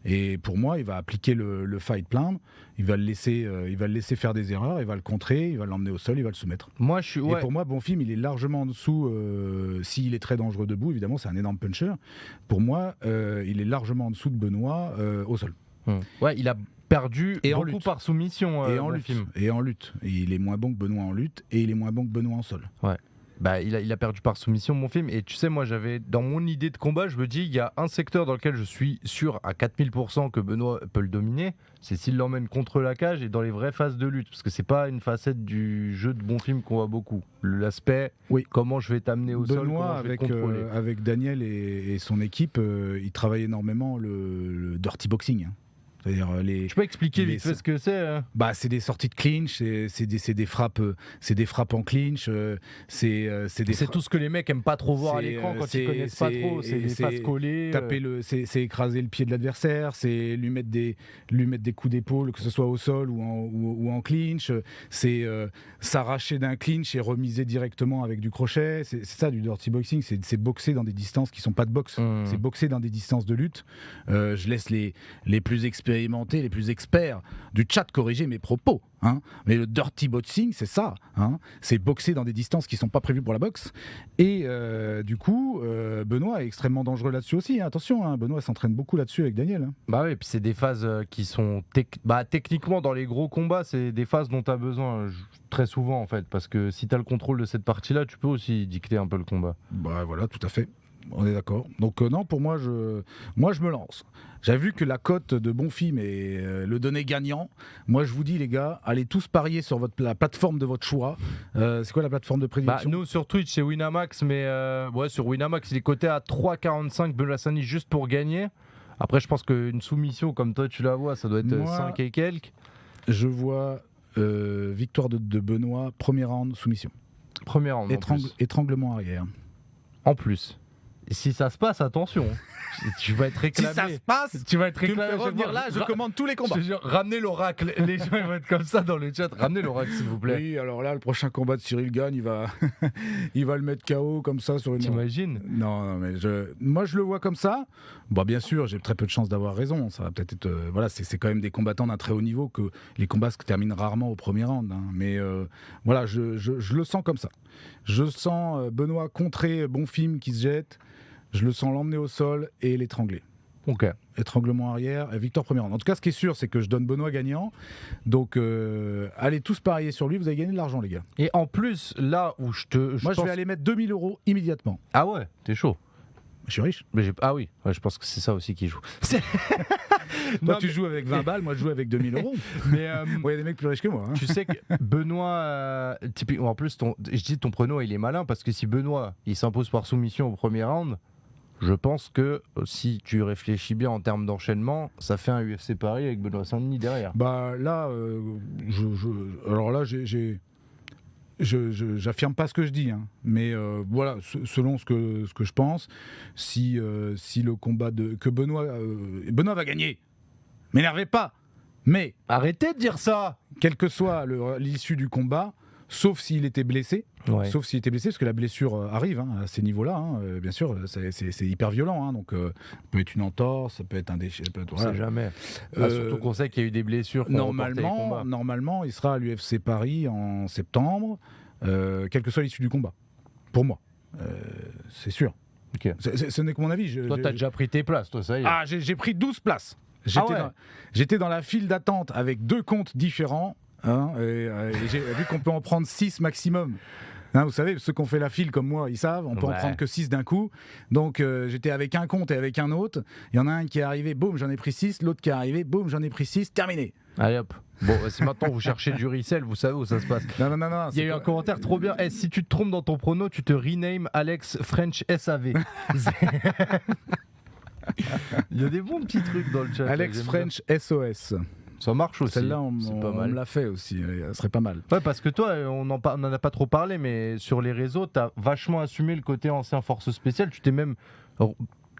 [SPEAKER 2] Et pour moi, il va appliquer le fight plan. Il va le laisser faire des erreurs. Il va le contrer. Il va l'emmener au sol. Il va le soumettre. Et pour moi, bon film, il est largement en dessous. S'il est très dangereux debout, évidemment, c'est un énorme puncher. Pour moi, il est largement en dessous de Benoît au sol.
[SPEAKER 1] Ouais, il a perdu beaucoup par soumission.
[SPEAKER 2] Et en lutte.
[SPEAKER 1] Film.
[SPEAKER 2] Et en lutte. Et il est moins bon que Benoît en lutte. Et il est moins bon que Benoît en sol.
[SPEAKER 1] Ouais. Bah, il a perdu par soumission mon film. Et tu sais, moi, j'avais dans mon idée de combat, je me dis, il y a un secteur dans lequel je suis sûr à 4000% que Benoît peut le dominer. C'est s'il l'emmène contre la cage et dans les vraies phases de lutte. Parce que c'est pas une facette du jeu de bon film qu'on voit beaucoup. L'aspect, comment je vais t'amener au sol, comment je vais te contrôler.
[SPEAKER 2] Avec Daniel et son équipe, ils travaillent énormément le dirty boxing. Hein. C'est-à-dire
[SPEAKER 1] je peux expliquer vite fait ce que c'est hein.
[SPEAKER 2] Bah, c'est des sorties de clinch, c'est des frappes en clinch,
[SPEAKER 1] c'est tout ce que les mecs aiment pas trop voir à l'écran quand ils connaissent pas trop, c'est des faces collées.
[SPEAKER 2] C'est écraser le pied de l'adversaire, c'est lui mettre des coups d'épaule, que ce soit au sol ou en clinch, c'est s'arracher d'un clinch et remiser directement avec du crochet. C'est ça du dirty boxing, c'est boxer dans des distances qui sont pas de boxe, c'est boxer dans des distances de lutte. Je laisse les plus expérimentés, les plus experts du chat corriger mes propos. Hein. Mais le dirty boxing, c'est ça. Hein. C'est boxer dans des distances qui ne sont pas prévues pour la boxe. Et du coup, Benoît est extrêmement dangereux là-dessus aussi. Hein. Attention, hein, Benoît s'entraîne beaucoup là-dessus avec Daniel. Hein.
[SPEAKER 1] Bah oui, puis c'est des phases qui sont techniquement dans les gros combats, c'est des phases dont tu as besoin très souvent en fait. Parce que si tu as le contrôle de cette partie-là, tu peux aussi dicter un peu le combat.
[SPEAKER 2] Bah voilà, tout à fait. On est d'accord. Donc non, pour moi, je me lance. J'ai vu que la cote de bon film et le donné gagnant. Moi, je vous dis, les gars, allez tous parier sur la plateforme de votre choix. C'est quoi la plateforme de prédilection ?
[SPEAKER 1] Nous, sur Twitch, c'est Winamax, mais sur Winamax, il est coté à 3,45 Benoît Saint-Denis juste pour gagner. Après, je pense qu'une soumission comme toi, tu la vois, ça doit être 5 et quelques.
[SPEAKER 2] Je vois victoire de Benoît, premier round, soumission.
[SPEAKER 1] Premier round,
[SPEAKER 2] étranglement arrière.
[SPEAKER 1] En plus. Et si ça se passe, attention. Tu vas être réclamé.
[SPEAKER 2] Si ça se passe,
[SPEAKER 1] tu vas être réclamé.
[SPEAKER 2] Tu me fais revenir là, je commande tous les combats.
[SPEAKER 1] Ramenez l'oracle. Les gens ils vont être comme ça dans le chat. Ramenez l'oracle, s'il vous plaît.
[SPEAKER 2] Oui, alors là, le prochain combat de Cyril Gagne, il va le mettre KO comme ça sur une.
[SPEAKER 1] T'imagines ?
[SPEAKER 2] Non, mais moi je le vois comme ça. Bon, bien sûr, j'ai très peu de chances d'avoir raison. Ça va peut-être être. Voilà, c'est quand même des combattants d'un très haut niveau que les combats se terminent rarement au premier round. Hein. Mais voilà, je le sens comme ça. Je sens Benoît contrer bon film qui se jette. Je le sens l'emmener au sol et l'étrangler.
[SPEAKER 1] Ok.
[SPEAKER 2] Étranglement arrière, victoire première round. En tout cas, ce qui est sûr, c'est que je donne Benoît gagnant. Donc, allez tous parier sur lui. Vous avez gagné de l'argent, les gars.
[SPEAKER 1] Et en plus, là où je
[SPEAKER 2] vais aller mettre 2 000 € immédiatement.
[SPEAKER 1] Ah ouais, t'es chaud.
[SPEAKER 2] Je suis riche.
[SPEAKER 1] Ah oui, je pense que c'est ça aussi qui joue.
[SPEAKER 2] Toi, tu joues avec 20 balles, moi, je joue avec 2 000 €. Mais il y a des mecs plus riches que moi. Hein.
[SPEAKER 1] Tu sais que Benoît, typiquement, en plus, je dis ton prono, il est malin parce que si Benoît, il s'impose par soumission au premier round, je pense que si tu réfléchis bien en termes d'enchaînement, ça fait un UFC Paris avec Benoît Saint-Denis derrière.
[SPEAKER 2] Bah là, alors là, j'affirme pas ce que je dis, hein, mais voilà, selon ce que je pense, si le combat que Benoît va gagner, m'énervez pas, mais
[SPEAKER 1] arrêtez de dire ça.
[SPEAKER 2] Quelle que soit l'issue du combat, sauf s'il était blessé.
[SPEAKER 1] Ouais.
[SPEAKER 2] Sauf s'il était blessé, parce que la blessure arrive à ces niveaux-là, hein, bien sûr, c'est hyper violent, hein, donc ça peut être une entorse, ça peut être un déchet.
[SPEAKER 1] On sait jamais. Surtout qu'on sait qu'il y a eu des blessures.
[SPEAKER 2] Normalement, il sera à l'UFC Paris en septembre, quelle que soit l'issue du combat. Pour moi, c'est sûr.
[SPEAKER 1] Ok.
[SPEAKER 2] Ce n'est que mon avis.
[SPEAKER 1] Toi, t'as déjà pris tes places, toi, ça y est.
[SPEAKER 2] Ah, j'ai pris 12 places.
[SPEAKER 1] Ouais.
[SPEAKER 2] J'étais dans la file d'attente avec 2 comptes différents. Hein, et j'ai vu qu'on peut en prendre 6 maximum. Hein, vous savez, ceux qui ont fait la file comme moi, ils savent, on peut en prendre que 6 d'un coup. Donc j'étais avec un compte et avec un autre. Il y en a un qui est arrivé, boum, j'en ai pris 6. L'autre qui est arrivé, boum, j'en ai pris 6. Terminé.
[SPEAKER 1] Allez hop. Bon, si maintenant vous cherchez du resell, vous savez où ça se passe.
[SPEAKER 2] Non.
[SPEAKER 1] Il y a eu un commentaire trop bien. Si tu te trompes dans ton prono, tu te rename Alex French SAV. Il y a des bons petits trucs dans le chat.
[SPEAKER 2] Alex French SOS.
[SPEAKER 1] Ça marche aussi.
[SPEAKER 2] Celle-là, on
[SPEAKER 1] me
[SPEAKER 2] l'a fait aussi. Ça serait pas mal.
[SPEAKER 1] Ouais, parce que toi, on en a pas trop parlé, mais sur les réseaux, t'as vachement assumé le côté ancien force spéciale.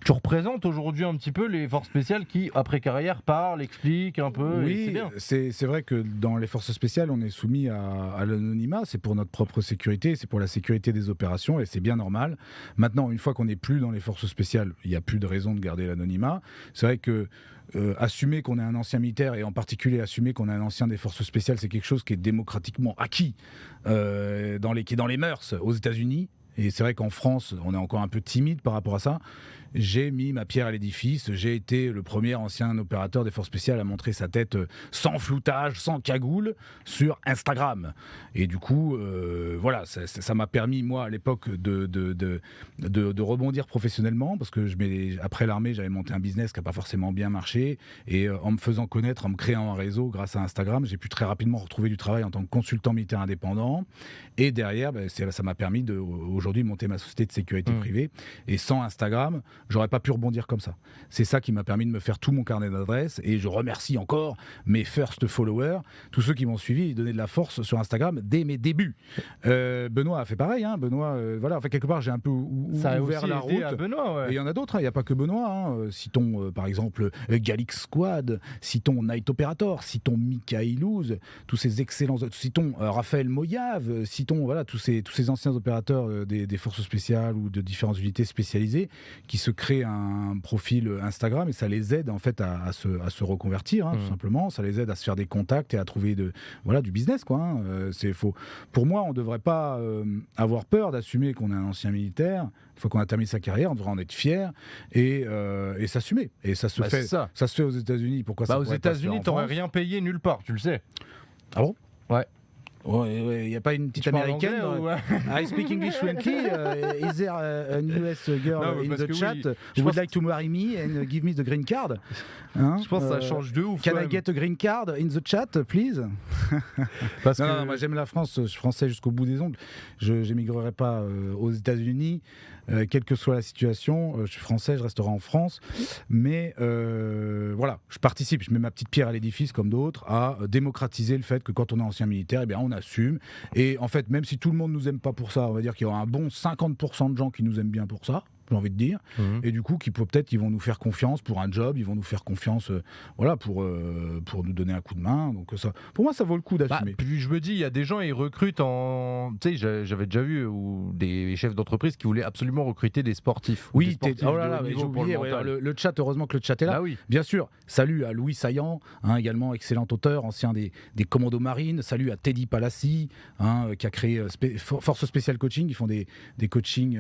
[SPEAKER 1] Tu représentes aujourd'hui un petit peu les forces spéciales qui, après carrière, parlent, expliquent un peu.
[SPEAKER 2] Oui, c'est vrai que dans les forces spéciales, on est soumis à l'anonymat. C'est pour notre propre sécurité, c'est pour la sécurité des opérations et c'est bien normal. Maintenant, une fois qu'on n'est plus dans les forces spéciales, il n'y a plus de raison de garder l'anonymat. C'est vrai que assumer qu'on est un ancien militaire et en particulier assumer qu'on est un ancien des forces spéciales, c'est quelque chose qui est démocratiquement acquis qui est dans les mœurs aux États-Unis. Et c'est vrai qu'en France, on est encore un peu timide par rapport à ça. J'ai mis ma pierre à l'édifice. J'ai été le premier ancien opérateur des forces spéciales à montrer sa tête sans floutage, sans cagoule, sur Instagram. Et du coup, voilà, ça m'a permis, moi, à l'époque, de rebondir professionnellement, parce que après l'armée, j'avais monté un business qui n'a pas forcément bien marché. Et en me faisant connaître, en me créant un réseau grâce à Instagram, j'ai pu très rapidement retrouver du travail en tant que consultant militaire indépendant. Et derrière, ça m'a permis aujourd'hui monter ma société de sécurité privée. Et sans Instagram, j'aurais pas pu rebondir comme ça. C'est ça qui m'a permis de me faire tout mon carnet d'adresses et je remercie encore mes first followers, tous ceux qui m'ont suivi et donné de la force sur Instagram dès mes débuts. Benoît a fait pareil, hein. Benoît, voilà, enfin, quelque part j'ai un peu ouvert la route.
[SPEAKER 1] À Benoît, ouais.
[SPEAKER 2] Et il y en a d'autres, il n'y a pas que Benoît. Hein. Citons par exemple Galix Squad, citons Night Operator, citons Mikhaïlouz, tous ces excellents, citons Raphaël Moyave, citons voilà, tous ces anciens opérateurs des forces spéciales ou de différentes unités spécialisées qui se créent un profil Instagram et ça les aide en fait à se reconvertir, hein, tout simplement. Ça les aide à se faire des contacts et à trouver du business, quoi. Hein. C'est faux. Pour moi, on ne devrait pas avoir peur d'assumer qu'on est un ancien militaire. Une fois qu'on a terminé sa carrière, on devrait en être fier et s'assumer. Et ça se fait. Ça se fait aux États-Unis. Pourquoi ça
[SPEAKER 1] aux États-Unis, t'aurais rien payé nulle part, tu le sais.
[SPEAKER 2] Ah bon?
[SPEAKER 1] Ouais.
[SPEAKER 2] Il n'y a pas une petite américaine I speak English fluently. Is there an US girl in the chat who would like to marry me and give me the green card? Hein,
[SPEAKER 1] je pense que ça change de ouf.
[SPEAKER 2] Can I get a green card in the chat, please? Non, moi j'aime la France, je suis français jusqu'au bout des ongles. Je n'émigrerai pas aux États-Unis. Quelle que soit la situation, je suis français, je resterai en France. Mais voilà, je participe, je mets ma petite pierre à l'édifice comme d'autres, à démocratiser le fait que quand on est ancien militaire, eh bien, on assume. Et en fait, même si tout le monde ne nous aime pas pour ça, on va dire qu'il y aura un bon 50% de gens qui nous aiment bien pour ça, j'ai envie de dire. Et du coup, ils vont nous faire confiance pour un job, ils vont nous faire confiance voilà, pour nous donner un coup de main. Donc ça, pour moi, ça vaut le coup d'assumer.
[SPEAKER 1] Puis je me dis, il y a des gens, ils recrutent en... Tu sais, j'avais déjà vu des chefs d'entreprise qui voulaient absolument recruter des sportifs.
[SPEAKER 2] Oui, oh là là, j'ai oublié. Le chat, heureusement que le chat est là.
[SPEAKER 1] Ah oui.
[SPEAKER 2] Bien sûr, salut à Louis Saillant, hein, également excellent auteur, ancien des commandos marines. Salut à Teddy Palassi, hein, qui a créé Force Spéciale Coaching. Ils font des coachings...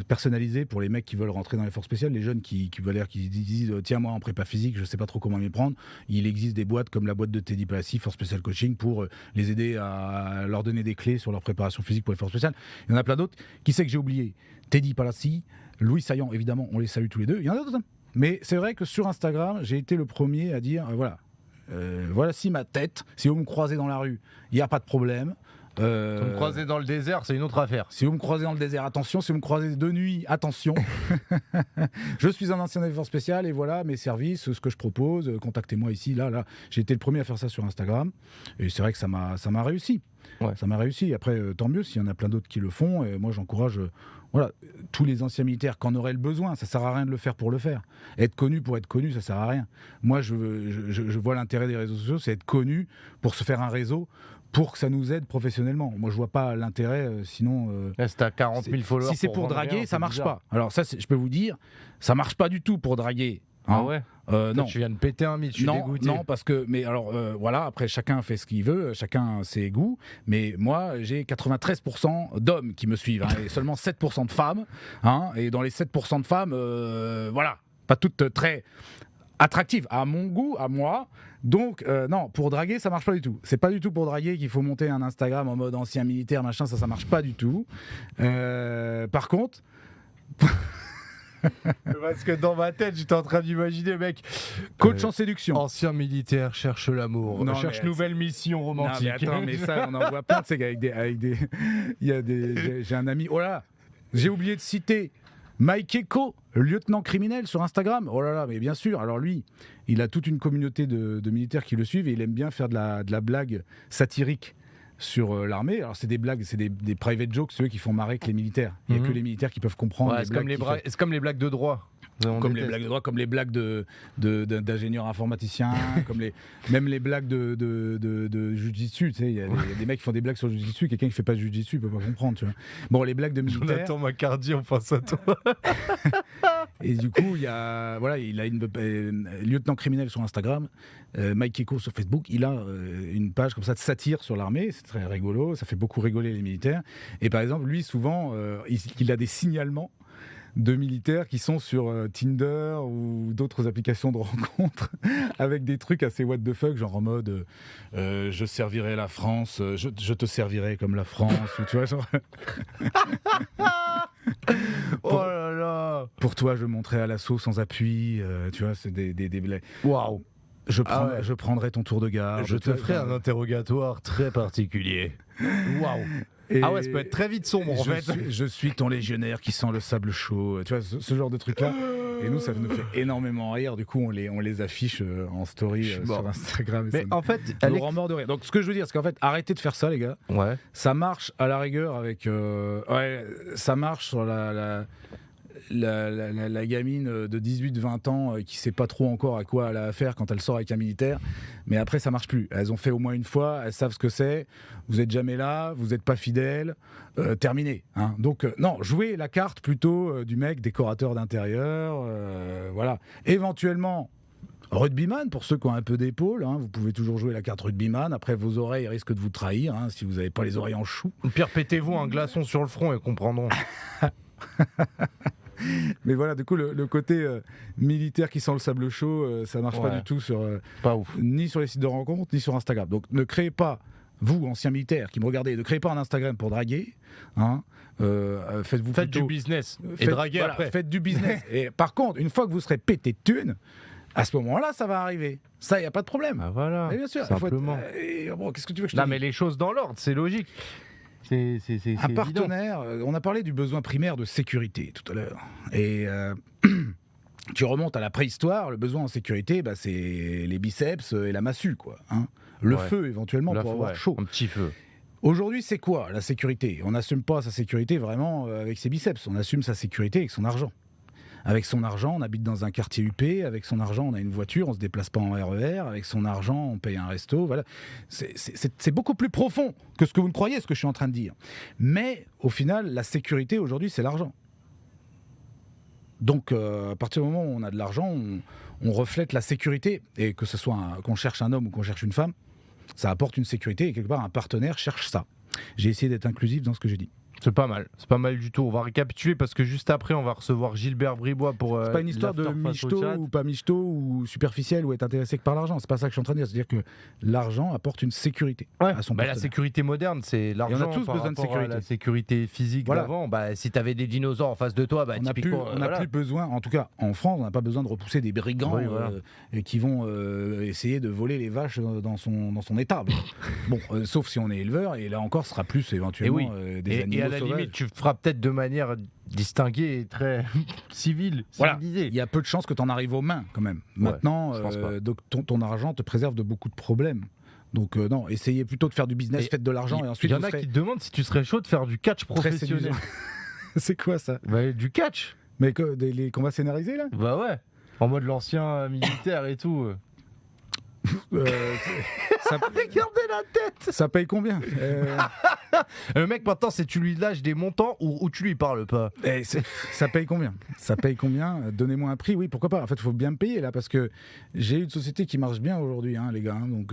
[SPEAKER 2] personnalisé pour les mecs qui veulent rentrer dans les forces spéciales, les jeunes qui disent tiens, moi en prépa physique je sais pas trop comment m'y prendre. Il existe des boîtes comme la boîte de Teddy Palassi, Force Spéciale Coaching, pour les aider à leur donner des clés sur leur préparation physique pour les forces spéciales. Il y en a plein d'autres. Qui c'est que j'ai oublié? Teddy Palassi, Louis Saillant, évidemment, on les salue tous les deux. Il y en a d'autres, hein. Mais c'est vrai que sur Instagram j'ai été le premier à dire voici ma tête, si vous me croisez dans la rue il n'y a pas de problème.
[SPEAKER 1] Si vous me croisez dans le désert, c'est une autre affaire.
[SPEAKER 2] Si vous me croisez dans le désert, attention. Si vous me croisez de nuit, attention. Je suis un ancien des forces spéciales et voilà mes services, ce que je propose. Contactez-moi ici, là. J'ai été le premier à faire ça sur Instagram et c'est vrai que ça m'a réussi. Ouais. Ça m'a réussi. Après, tant mieux s'il y en a plein d'autres qui le font. Et moi, j'encourage tous les anciens militaires qui en auraient le besoin. Ça sert à rien de le faire pour le faire. Être connu pour être connu, ça sert à rien. Moi, je vois l'intérêt des réseaux sociaux, c'est être connu pour se faire un réseau, pour que ça nous aide professionnellement. Moi, je vois pas l'intérêt, sinon...
[SPEAKER 1] si t'as 40 000 followers...
[SPEAKER 2] Si c'est pour draguer, ça marche pas. Alors ça, je peux vous dire, ça marche pas du tout pour draguer.
[SPEAKER 1] Ah ouais.
[SPEAKER 2] Non.
[SPEAKER 1] Tu viens de péter un mythe, je suis dégoûté.
[SPEAKER 2] Non, parce que, mais alors voilà, après chacun fait ce qu'il veut, chacun ses goûts, mais moi j'ai 93% d'hommes qui me suivent, et seulement 7% de femmes, et dans les 7% de femmes, voilà, pas toutes très attractives à mon goût, à moi. Donc non, pour draguer ça marche pas du tout. C'est pas du tout pour draguer qu'il faut monter un Instagram en mode ancien militaire, machin, ça marche pas du tout. Par contre...
[SPEAKER 1] Parce que dans ma tête, j'étais en train d'imaginer, mec.
[SPEAKER 2] Coach en séduction.
[SPEAKER 1] Ancien militaire cherche l'amour.
[SPEAKER 2] Non,
[SPEAKER 1] cherche nouvelle mission romantique.
[SPEAKER 2] Non, mais attends, mais ça, on en voit plein, tu sais, avec des... Il y a des... J'ai un ami... Oh là là, j'ai oublié de citer Mike Eko, lieutenant criminel sur Instagram. Oh là là, mais bien sûr. Alors lui, il a toute une communauté de militaires qui le suivent et il aime bien faire de la blague satirique sur l'armée. Alors c'est des blagues, c'est des private jokes, ceux qui font marrer que les militaires. Il n'y a que les militaires qui peuvent comprendre.
[SPEAKER 1] Ouais, c'est comme les blagues de droit.
[SPEAKER 2] Comme les blagues de droit, comme les blagues d'ingénieurs informaticiens, même les blagues de jujitsu. Tu sais, il y a des mecs qui font des blagues sur le jujitsu, quelqu'un qui fait pas de jujitsu peut pas comprendre. Tu vois. Bon, les blagues de militaires.
[SPEAKER 1] Jonathan Macardy, on pense à toi.
[SPEAKER 2] Et du coup, il a une lieutenant criminel sur Instagram, Mike Eko sur Facebook. Il a une page comme ça de satire sur l'armée. C'est très rigolo, ça fait beaucoup rigoler les militaires. Et par exemple, lui, souvent, il a des signalements de militaires qui sont sur Tinder ou d'autres applications de rencontres avec des trucs assez what the fuck, genre en mode je servirai la France, je te servirai comme la France, ou tu vois, genre.
[SPEAKER 1] Oh là là.
[SPEAKER 2] Pour toi, je monterai à l'assaut sans appui, tu vois, c'est des blagues.
[SPEAKER 1] Waouh.
[SPEAKER 2] Je prendrai ton tour de garde.
[SPEAKER 1] Je te ferai un interrogatoire très particulier. Waouh. Ah ouais, ça peut être très vite sombre en fait.
[SPEAKER 2] Je suis ton légionnaire qui sent le sable chaud. Tu vois, ce genre de truc-là. Et nous, ça nous fait énormément rire. Du coup, on les affiche en story sur Instagram.
[SPEAKER 1] Mais en fait,
[SPEAKER 2] ça nous rend mort de rire. Donc, ce que je veux dire, c'est qu'en fait, arrêtez de faire ça, les gars.
[SPEAKER 1] Ouais.
[SPEAKER 2] Ça marche à la rigueur avec. Ça marche sur la gamine de 18-20 ans qui sait pas trop encore à quoi elle a affaire quand elle sort avec un militaire, mais après ça marche plus. Elles ont fait au moins une fois, elles savent ce que c'est, vous êtes jamais là, vous êtes pas fidèle, terminé. Donc non, jouez la carte plutôt du mec décorateur d'intérieur, voilà. Éventuellement rugbyman, pour ceux qui ont un peu d'épaule, vous pouvez toujours jouer la carte rugbyman. Après, vos oreilles risquent de vous trahir si vous n'avez pas les oreilles en chou.
[SPEAKER 1] Pire, pétez-vous un glaçon sur le front et comprendront.
[SPEAKER 2] Mais voilà, du coup, le côté militaire qui sent le sable chaud, ça marche pas du tout
[SPEAKER 1] pas ouf.
[SPEAKER 2] Ni sur les sites de rencontres, ni sur Instagram. Donc ne créez pas, vous, anciens militaires qui me regardez, ne créez pas un Instagram pour draguer. Faites
[SPEAKER 1] du business et draguer après.
[SPEAKER 2] Faites du business. Et par contre, une fois que vous serez pété de thunes, à ce moment-là, ça va arriver. Ça, il n'y a pas de problème.
[SPEAKER 1] Ah voilà,
[SPEAKER 2] mais bien sûr,
[SPEAKER 1] simplement.
[SPEAKER 2] Qu'est-ce que tu veux que je te dise ?
[SPEAKER 1] Mais les choses dans l'ordre, c'est logique. C'est
[SPEAKER 2] un partenaire, on a parlé du besoin primaire de sécurité tout à l'heure. Et tu remontes à la préhistoire, le besoin en sécurité, c'est les biceps et la massue, quoi. Le feu, éventuellement, pour avoir chaud.
[SPEAKER 1] Un petit feu.
[SPEAKER 2] Aujourd'hui, c'est quoi la sécurité ? On n'assume pas sa sécurité vraiment avec ses biceps, on assume sa sécurité avec son argent. Avec son argent, on habite dans un quartier UP. Avec son argent, on a une voiture, on se déplace pas en RER. Avec son argent, on paye un resto. Voilà. C'est beaucoup plus profond que ce que vous ne croyez, ce que je suis en train de dire. Mais au final, la sécurité aujourd'hui, c'est l'argent. Donc, à partir du moment où on a de l'argent, on reflète la sécurité. Et que ce soit qu'on cherche un homme ou qu'on cherche une femme, ça apporte une sécurité. Et quelque part, un partenaire cherche ça. J'ai essayé d'être inclusif dans ce que j'ai dit.
[SPEAKER 1] C'est pas mal du tout. On va récapituler parce que juste après, on va recevoir Gilbert Bribois pour.
[SPEAKER 2] C'est pas une histoire de michto ou pas michto ou superficiel ou être intéressé que par l'argent. C'est pas ça que je suis en train de dire. C'est-à-dire que l'argent apporte une sécurité à son partenaire.
[SPEAKER 1] La sécurité moderne, c'est l'argent.
[SPEAKER 2] Et on a tous besoin de sécurité.
[SPEAKER 1] La sécurité physique d'avant. Si t'avais des dinosaures en face de toi,
[SPEAKER 2] on n'a plus besoin. En tout cas, en France, on n'a pas besoin de repousser des brigands qui vont essayer de voler les vaches dans son étable. Bon, sauf si on est éleveur. Et là encore, ce sera plus éventuellement des animaux.
[SPEAKER 1] À la limite, tu feras peut-être de manière distinguée et très civile, civilisée.
[SPEAKER 2] Il y a peu de chances que tu en arrives aux mains, quand même. Maintenant, donc ton argent te préserve de beaucoup de problèmes. Donc non, essayez plutôt de faire du business, faites de l'argent et ensuite...
[SPEAKER 1] Il y en a qui te demandent si tu serais chaud de faire du catch professionnel.
[SPEAKER 2] C'est quoi ça ?
[SPEAKER 1] Du catch.
[SPEAKER 2] Mais les combats scénarisés, là ?
[SPEAKER 1] Bah ouais, en mode l'ancien militaire et tout. Regardez la tête.
[SPEAKER 2] Ça paye combien
[SPEAKER 1] Le mec, maintenant, c'est tu lui lâches des montants ou tu lui parles pas.
[SPEAKER 2] Ça paye combien? Ça paye combien? Donnez-moi un prix, oui, pourquoi pas. En fait, il faut bien me payer là, parce que j'ai une société qui marche bien aujourd'hui, hein, les gars. Hein, donc,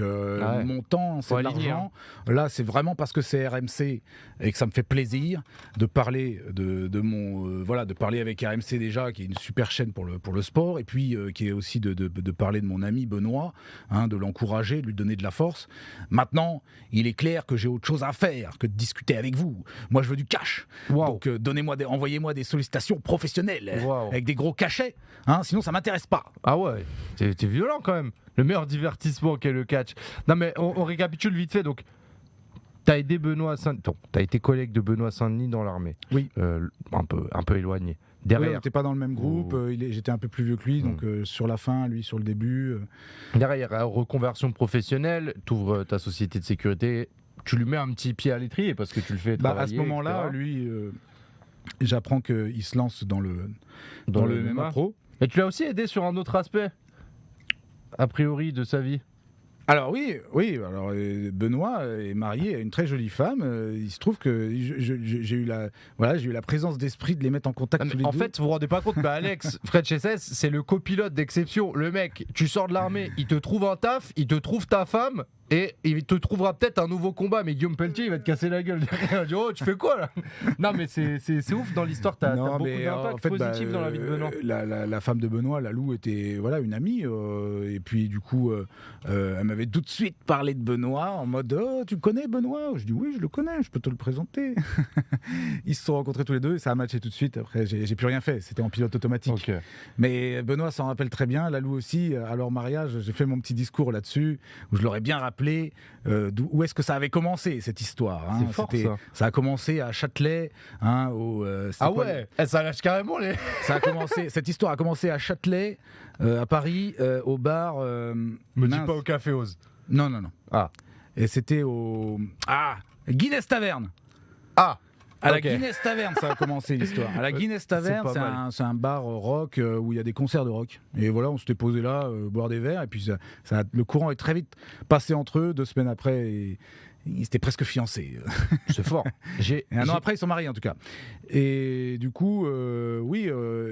[SPEAKER 2] mon temps, c'est de l'argent. Là, c'est vraiment parce que c'est RMC et que ça me fait plaisir de parler de mon, de parler avec RMC déjà, qui est une super chaîne pour le sport, et puis qui est aussi de parler de mon ami Benoît, hein, de l'encourager, de lui donner de la force. Maintenant, il est clair que j'ai autre chose à faire que de discuter avec vous. Moi, je veux du cash.
[SPEAKER 1] Wow.
[SPEAKER 2] Donc, envoyez-moi des sollicitations professionnelles avec des gros cachets. Hein, sinon, ça m'intéresse pas.
[SPEAKER 1] Ah ouais, t'es violent quand même. Le meilleur divertissement qu'est le catch. Non mais on récapitule vite fait. Donc, t'as aidé Benoît t'as été collègue de Benoît Saint-Denis dans l'armée.
[SPEAKER 2] Oui.
[SPEAKER 1] Un peu éloigné. Derrière.
[SPEAKER 2] Oui, on n'était pas dans le même groupe. J'étais un peu plus vieux que lui, donc sur la fin, lui sur le début.
[SPEAKER 1] Derrière, reconversion professionnelle, t'ouvres ta société de sécurité. Tu lui mets un petit pied à l'étrier parce que tu le fais travailler.
[SPEAKER 2] À ce moment-là,
[SPEAKER 1] etc.
[SPEAKER 2] lui, j'apprends qu'il se lance dans le MMA Pro.
[SPEAKER 1] Et tu l'as aussi aidé sur un autre aspect, a priori, de sa vie.
[SPEAKER 2] Alors oui. Alors Benoît est marié à une très jolie femme. Il se trouve que j'ai eu la présence d'esprit de les mettre en contact tous les deux.
[SPEAKER 1] En fait, vous vous rendez pas compte, mais Alex, Fred SS, c'est le copilote d'exception. Le mec, tu sors de l'armée, il te trouve un taf, il te trouve ta femme. Et il te trouvera peut-être un nouveau combat, mais Guillaume Pelletier, il va te casser la gueule derrière. Il va dire, oh, tu fais quoi là? Non, mais c'est ouf dans l'histoire. T'as beaucoup d'impact positif dans la vie de Benoît.
[SPEAKER 2] La femme de Benoît, la Lou, était une amie. Et puis, du coup, elle m'avait tout de suite parlé de Benoît en mode, oh, tu connais Benoît? Je dis, oui, je le connais, je peux te le présenter. Ils se sont rencontrés tous les deux et ça a matché tout de suite. Après, j'ai plus rien fait. C'était en pilote automatique.
[SPEAKER 1] Okay.
[SPEAKER 2] Mais Benoît s'en rappelle très bien. La Lou aussi, à leur mariage, j'ai fait mon petit discours là-dessus où je leur ai bien rappelé où est-ce que ça avait commencé cette histoire. Hein.
[SPEAKER 1] C'est fort,
[SPEAKER 2] ça a commencé à Châtelet. Hein,
[SPEAKER 1] ça lâche carrément les...
[SPEAKER 2] Cette histoire a commencé à Châtelet, à Paris, au bar...
[SPEAKER 1] Me dis pas au Café Ose.
[SPEAKER 2] Non.
[SPEAKER 1] Ah.
[SPEAKER 2] Et c'était au... Guinness Taverne.
[SPEAKER 1] Ah.
[SPEAKER 2] À la Guinness Taverne, ça a commencé l'histoire. À la Guinness Taverne, c'est un bar rock où il y a des concerts de rock. Et voilà, on s'était posé là, boire des verres, et puis le courant est très vite passé entre eux. 2 semaines après, et ils étaient presque fiancés.
[SPEAKER 1] C'est fort.
[SPEAKER 2] Et un an après, ils sont mariés en tout cas. Et du coup,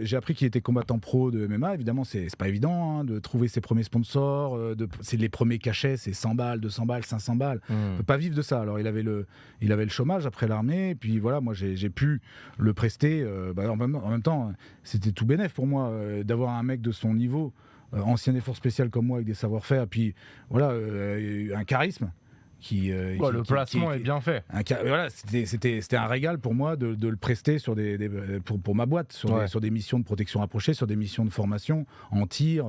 [SPEAKER 2] j'ai appris qu'il était combattant pro de MMA. Évidemment, c'est pas évident de trouver ses premiers sponsors. C'est les premiers cachets, c'est 100 balles, 200 balles, 500 balles. On peut pas vivre de ça. Alors, il avait le chômage après l'armée. Et puis voilà, moi, j'ai pu le prester. En même temps, c'était tout bénef pour moi d'avoir un mec de son niveau, ancien effort spécial comme moi, avec des savoir-faire. Puis voilà, un charisme.
[SPEAKER 1] Le placement est bien fait.
[SPEAKER 2] C'était un régal pour moi de le prester sur pour ma boîte, sur des missions de protection rapprochée, sur des missions de formation en tir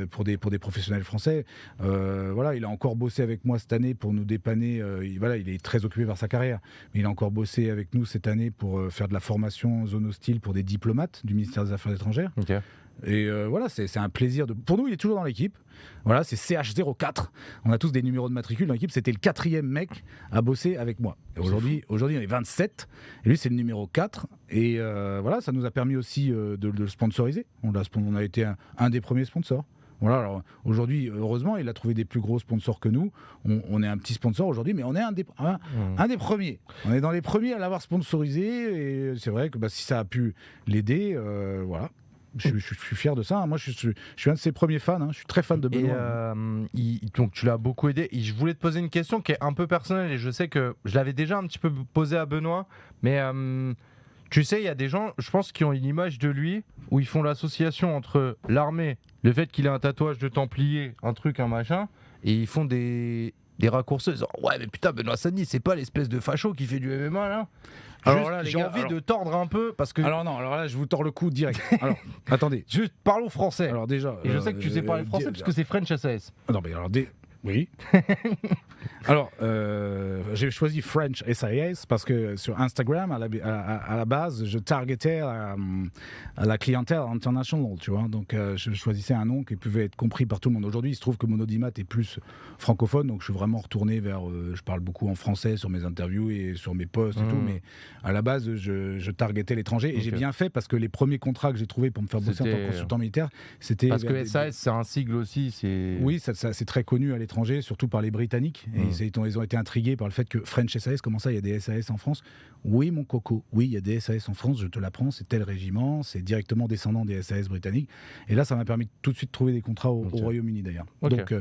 [SPEAKER 2] pour des professionnels français. Il a encore bossé avec moi cette année pour nous dépanner. Il est très occupé par sa carrière, mais il a encore bossé avec nous cette année pour faire de la formation zone hostile pour des diplomates du ministère des Affaires étrangères.
[SPEAKER 1] Okay.
[SPEAKER 2] Et c'est un plaisir. Pour nous, il est toujours dans l'équipe. Voilà, c'est CH04. On a tous des numéros de matricule dans l'équipe. C'était le 4e mec à bosser avec moi. Aujourd'hui, on est 27. Et lui, c'est le numéro 4. Et ça nous a permis aussi de le sponsoriser. On a été un des premiers sponsors. Voilà, alors aujourd'hui, heureusement, il a trouvé des plus gros sponsors que nous. On est un petit sponsor aujourd'hui, mais on est un des premiers. On est dans les premiers à l'avoir sponsorisé. Et c'est vrai que si ça a pu l'aider, voilà. Je suis fier de ça. Moi, je suis un de ses premiers fans. Hein. Je suis très fan de Benoît.
[SPEAKER 1] Donc, tu l'as beaucoup aidé. Et je voulais te poser une question qui est un peu personnelle. Et je sais que je l'avais déjà un petit peu posée à Benoît. Mais tu sais, il y a des gens, je pense, qui ont une image de lui où ils font l'association entre l'armée, le fait qu'il ait un tatouage de Templier, un truc, un machin, et ils font des raccourcis. Ouais, mais putain, Benoît Saint-Denis, c'est pas l'espèce de facho qui fait du MMA là. Alors là, j'ai envie de tordre un peu parce que.
[SPEAKER 2] Alors là, je vous tords le cou direct. Alors, attendez.
[SPEAKER 1] Juste parlons français.
[SPEAKER 2] Alors déjà.
[SPEAKER 1] Et je sais que tu sais parler français parce que c'est French SAS.
[SPEAKER 2] Non, mais alors Oui. Alors, j'ai choisi French SAS parce que sur Instagram, à la base, je targetais à la clientèle international, tu vois. Donc, je choisissais un nom qui pouvait être compris par tout le monde. Aujourd'hui, il se trouve que mon audimat est plus francophone, donc je suis vraiment retourné vers... je parle beaucoup en français sur mes interviews et sur mes posts et tout, mais à la base, je targetais l'étranger. Et j'ai bien fait parce que les premiers contrats que j'ai trouvés pour me faire bosser en tant que consultant militaire, c'était...
[SPEAKER 1] Parce que SAS, c'est un sigle aussi.
[SPEAKER 2] Oui, ça, c'est très connu à l'étranger, surtout par les Britanniques. Et ils ont été intrigués par le fait que French SAS, comment ça, il y a des SAS en France? Oui, mon coco, oui, il y a des SAS en France, je te l'apprends, c'est tel régiment, c'est directement descendant des SAS britanniques. Et là, ça m'a permis tout de suite de trouver des contrats au Royaume-Uni d'ailleurs. Donc,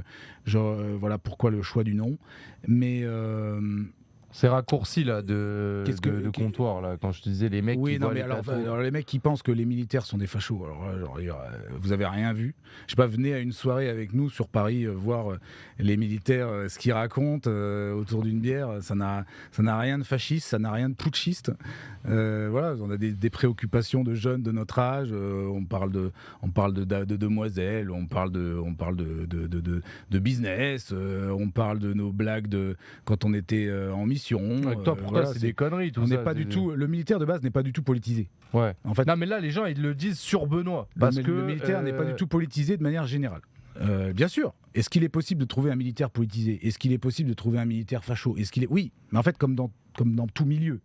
[SPEAKER 2] voilà pourquoi le choix du nom. Mais...
[SPEAKER 1] C'est raccourci là de comptoir là quand je te disais les mecs qui voient
[SPEAKER 2] alors les mecs qui pensent que les militaires sont des fachos, alors vous avez rien vu. Je sais pas, venez à une soirée avec nous sur Paris voir les militaires ce qu'ils racontent autour d'une bière, ça n'a rien de fasciste, ça n'a rien de putschiste. Voilà, on a des préoccupations de jeunes de notre âge, on parle de demoiselles, on parle de business, on parle de nos blagues de quand on était en mission.
[SPEAKER 1] Avec toi, pour toi, c'est des conneries, tout ça.
[SPEAKER 2] Le militaire de base n'est pas du tout politisé.
[SPEAKER 1] Ouais.
[SPEAKER 2] En fait,
[SPEAKER 1] non, mais là, les gens, ils le disent sur Benoît. Parce que
[SPEAKER 2] le militaire n'est pas du tout politisé de manière générale. Bien sûr. Est-ce qu'il est possible de trouver un militaire politisé? Est-ce qu'il est possible de trouver un militaire facho? Oui, mais en fait, comme dans tout milieu,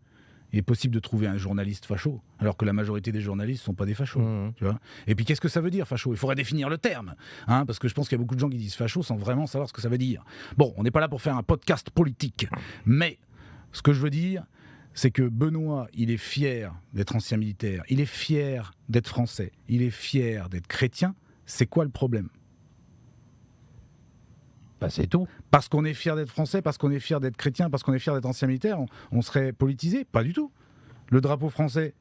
[SPEAKER 2] il est possible de trouver un journaliste facho, alors que la majorité des journalistes ne sont pas des fachos. Tu vois. Et puis, qu'est-ce que ça veut dire, facho? Il faudrait définir le terme, parce que je pense qu'il y a beaucoup de gens qui disent facho sans vraiment savoir ce que ça veut dire. Bon, on n'est pas là pour faire un podcast politique, mais ce que je veux dire, c'est que Benoît, il est fier d'être ancien militaire, il est fier d'être français, il est fier d'être chrétien. C'est quoi le problème?
[SPEAKER 1] Bah, c'est tout.
[SPEAKER 2] Parce qu'on est fier d'être français, parce qu'on est fier d'être chrétien, parce qu'on est fier d'être ancien militaire, on serait politisé? Pas du tout. Le drapeau français,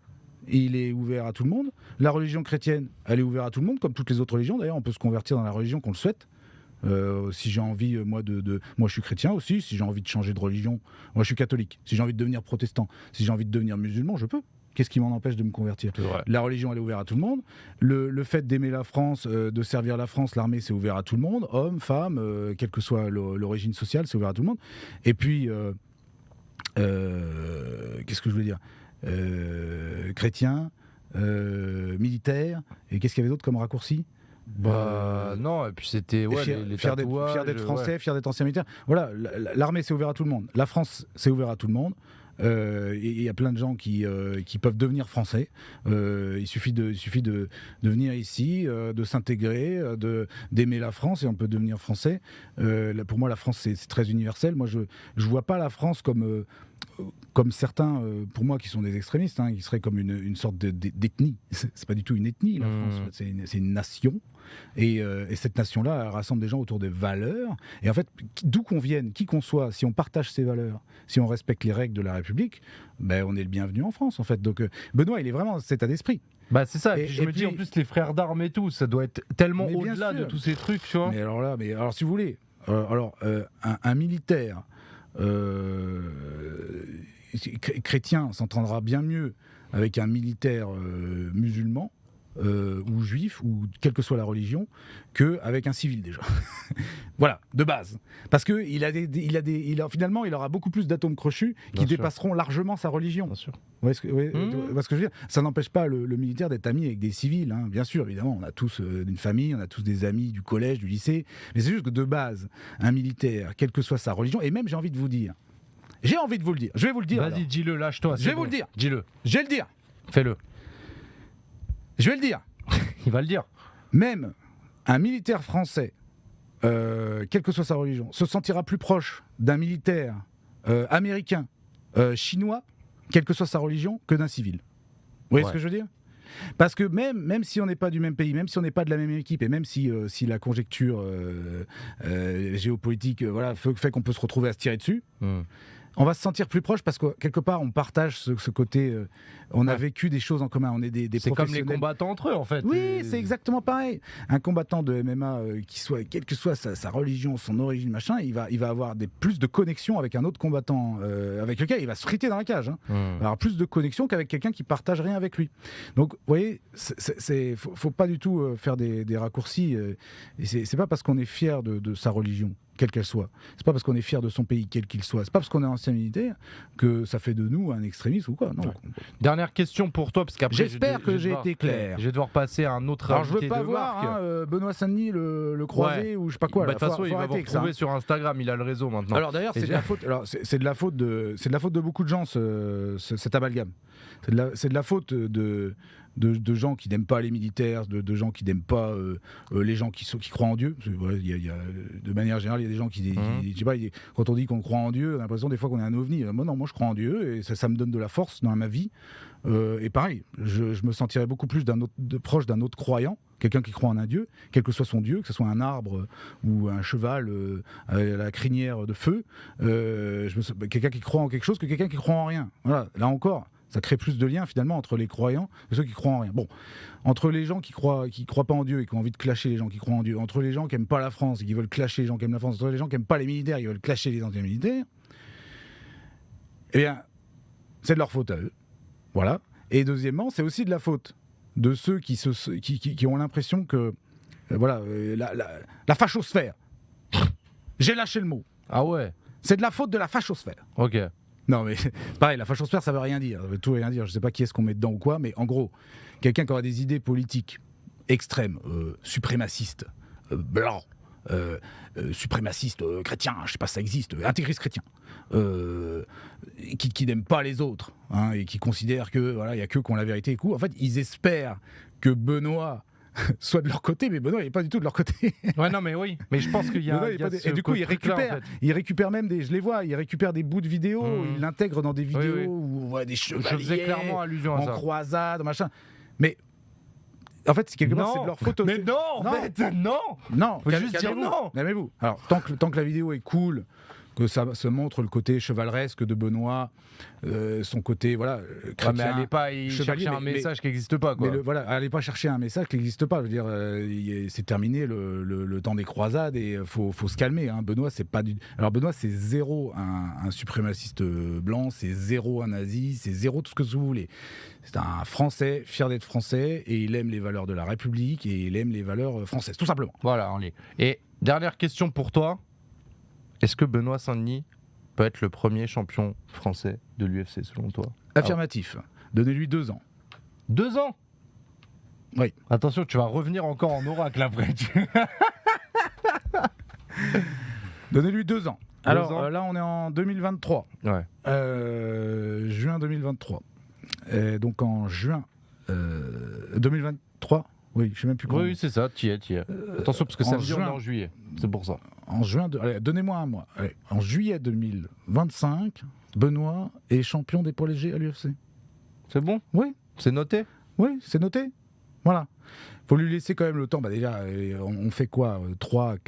[SPEAKER 2] il est ouvert à tout le monde. La religion chrétienne, elle est ouverte à tout le monde, comme toutes les autres religions. D'ailleurs, on peut se convertir dans la religion qu'on le souhaite. Si j'ai envie, moi je suis chrétien aussi, si j'ai envie de changer de religion, moi je suis catholique, si j'ai envie de devenir protestant, si j'ai envie de devenir musulman, je peux. Qu'est-ce qui m'en empêche de me convertir? La religion, elle est ouverte à tout le monde. Le fait d'aimer la France, de servir la France, l'armée, c'est ouvert à tout le monde. Hommes, femmes, quelle que soit l'origine sociale, c'est ouvert à tout le monde. Et puis, qu'est-ce que je veux dire? Chrétien, militaire, et qu'est-ce qu'il y avait d'autre comme raccourci?
[SPEAKER 1] Non, et puis c'était les
[SPEAKER 2] fier d'être français, fier d'être ancien militaire. Voilà, l'armée c'est ouvert à tout le monde. La France c'est ouvert à tout le monde. Il y a plein de gens qui peuvent devenir français. Il suffit de venir ici, de s'intégrer, d'aimer la France et on peut devenir français. Pour moi, la France c'est très universel. Moi, je vois pas la France comme certains, pour moi, qui sont des extrémistes, qui seraient comme une sorte d'ethnie. C'est pas du tout une ethnie, la France. C'est une nation. Et cette nation-là, elle rassemble des gens autour des valeurs. Et en fait, d'où qu'on vienne, qui qu'on soit, si on partage ces valeurs, si on respecte les règles de la République, ben, on est le bienvenu en France, en fait. Donc, Benoît, il est vraiment dans cet état d'esprit.
[SPEAKER 1] Bah c'est ça, et puis je me dis en plus les frères d'armes et tout, ça doit être tellement au-delà de tous ces trucs, tu vois.
[SPEAKER 2] Mais alors si vous voulez, un militaire chrétien s'entendra bien mieux avec un militaire musulman ou juif, ou quelle que soit la religion, qu'avec un civil déjà. Voilà, de base. Parce que finalement, il aura beaucoup plus d'atomes crochus qui dépasseront largement sa religion.
[SPEAKER 1] Bien sûr.
[SPEAKER 2] Vous voyez ce que je veux dire? Ça n'empêche pas le militaire d'être ami avec des civils. Bien sûr, évidemment, on a tous une famille, on a tous des amis du collège, du lycée. Mais c'est juste que de base, un militaire, quelle que soit sa religion, et même j'ai envie de vous le dire, je vais vous le dire.
[SPEAKER 1] Vas-y, dis-le, lâche-toi.
[SPEAKER 2] Je vais vous le dire.
[SPEAKER 1] Dis-le.
[SPEAKER 2] Je vais le dire.
[SPEAKER 1] Fais-le.
[SPEAKER 2] Je vais le dire.
[SPEAKER 1] Il va le dire.
[SPEAKER 2] Même un militaire français, quelle que soit sa religion, se sentira plus proche d'un militaire américain, chinois, quelle que soit sa religion, que d'un civil. Vous voyez ce que je veux dire? Parce que même si on n'est pas du même pays, même si on n'est pas de la même équipe, et même si la conjecture géopolitique fait qu'on peut se retrouver à se tirer dessus, on va se sentir plus proche parce que quelque part on partage ce côté, on a vécu des choses en commun, on est des
[SPEAKER 1] c'est
[SPEAKER 2] professionnels.
[SPEAKER 1] comme les combattants entre eux en fait.
[SPEAKER 2] Oui, c'est exactement pareil. Un combattant de MMA, quelle que soit sa religion, son origine, machin, il va avoir plus de connexion avec un autre combattant avec lequel il va se friter dans la cage. Il va avoir plus de connexion qu'avec quelqu'un qui partage rien avec lui. Donc, vous voyez, faut pas du tout faire des raccourcis. Et c'est pas parce qu'on est fier de sa religion quelle qu'elle soit. C'est pas parce qu'on est fier de son pays, quel qu'il soit. C'est pas parce qu'on est ancien militaire que ça fait de nous un extrémiste ou quoi. Non.
[SPEAKER 1] Ouais. Dernière question pour toi, parce qu'après
[SPEAKER 2] j'espère que j'ai été clair.
[SPEAKER 1] Je vais devoir passer à un autre.
[SPEAKER 2] Alors je veux pas voir Benoît Saint-Denis le croiser ou je sais pas quoi.
[SPEAKER 1] De toute façon, il va vous retrouver sur Instagram. Il a le réseau maintenant.
[SPEAKER 2] Alors d'ailleurs, c'est de la faute. Alors c'est de la faute de beaucoup de gens cet amalgame. C'est de la faute de gens qui n'aiment pas les militaires, de gens qui n'aiment pas les gens qui croient en Dieu. De manière générale, il y a des gens qui je sais pas, quand on dit qu'on croit en Dieu, on a l'impression des fois qu'on est un ovni. Moi non, moi je crois en Dieu et ça me donne de la force dans ma vie. Et pareil, je me sentirais beaucoup plus proche d'un autre croyant, quelqu'un qui croit en un Dieu, quel que soit son Dieu, que ce soit un arbre ou un cheval à la crinière de feu, quelqu'un qui croit en quelque chose que quelqu'un qui croit en rien. Voilà, là encore. Ça crée plus de liens finalement entre les croyants et ceux qui croient en rien. Bon, entre les gens qui croient pas en Dieu et qui ont envie de clasher les gens qui croient en Dieu, entre les gens qui aiment pas la France et qui veulent clasher les gens qui aiment la France, entre les gens qui aiment pas les militaires et qui veulent clasher les anciens militaires, eh bien, c'est de leur faute à eux. Voilà. Et deuxièmement, c'est aussi de la faute de ceux qui ont l'impression que la fachosphère. J'ai lâché le mot.
[SPEAKER 1] Ah ouais.
[SPEAKER 2] C'est de la faute de la fachosphère.
[SPEAKER 1] Ok.
[SPEAKER 2] Non mais pareil, la fachosphère ça veut rien dire, ça veut tout rien dire, je sais pas qui est-ce qu'on met dedans ou quoi, mais en gros, quelqu'un qui aura des idées politiques extrêmes, suprémacistes, blancs, suprémacistes chrétiens, je sais pas si ça existe, intégristes chrétiens, qui n'aiment pas les autres, hein, et qui considèrent que voilà, il y a qu'eux qui ont la vérité et tout. En fait, ils espèrent que Benoît soit de leur côté, mais Benoît il n'est pas du tout de leur côté.
[SPEAKER 1] Ouais, non, mais oui, mais je pense qu'il y a.
[SPEAKER 2] Et du coup, il récupère même des. Je les vois, il récupère des bouts de vidéos, il l'intègre dans des vidéos où on voit des chevaliers.
[SPEAKER 1] Je faisais clairement allusion à ça.
[SPEAKER 2] En croisade, machin. Mais. En fait, quelque part, c'est de leur faute aussi.
[SPEAKER 1] Mais non, en fait, non.
[SPEAKER 2] Non,
[SPEAKER 1] faut juste dire non.
[SPEAKER 2] Calmez-vous. Alors, tant que la vidéo est cool, que ça se montre le côté chevaleresque de Benoît, son côté chrétien,
[SPEAKER 1] mais allez pas y chercher un message qui n'existe pas, quoi.
[SPEAKER 2] Allez pas chercher un message qui n'existe pas. Je veux dire, c'est terminé le temps des croisades et faut se calmer. Hein. Benoît, c'est pas du. Alors Benoît, c'est zéro un suprémaciste blanc, c'est zéro un nazi, c'est zéro tout ce que vous voulez. C'est un Français fier d'être français et il aime les valeurs de la République et il aime les valeurs françaises, tout simplement.
[SPEAKER 1] Voilà, on est. Et dernière question pour toi. Est-ce que Benoît Saint-Denis peut être le premier champion français de l'UFC selon toi ?
[SPEAKER 2] Affirmatif. Donnez-lui 2 ans.
[SPEAKER 1] 2 ans ?
[SPEAKER 2] Oui.
[SPEAKER 1] Attention, tu vas revenir encore en oracle après.
[SPEAKER 2] Donnez-lui 2 ans. Alors là, on est en 2023.
[SPEAKER 1] Ouais.
[SPEAKER 2] Juin 2023. Donc en juin 2023. Oui, je sais même plus comment.
[SPEAKER 1] Oui, c'est ça, tu y es. Attention, parce que ça me en juillet. C'est pour ça.
[SPEAKER 2] En juin, allez, donnez-moi un mois. Allez, en juillet 2025, Benoît est champion des poids légers à l'UFC.
[SPEAKER 1] C'est bon ?
[SPEAKER 2] Oui.
[SPEAKER 1] C'est noté ?
[SPEAKER 2] Oui, c'est noté. Voilà. Faut lui laisser quand même le temps. Bah déjà, on fait quoi 3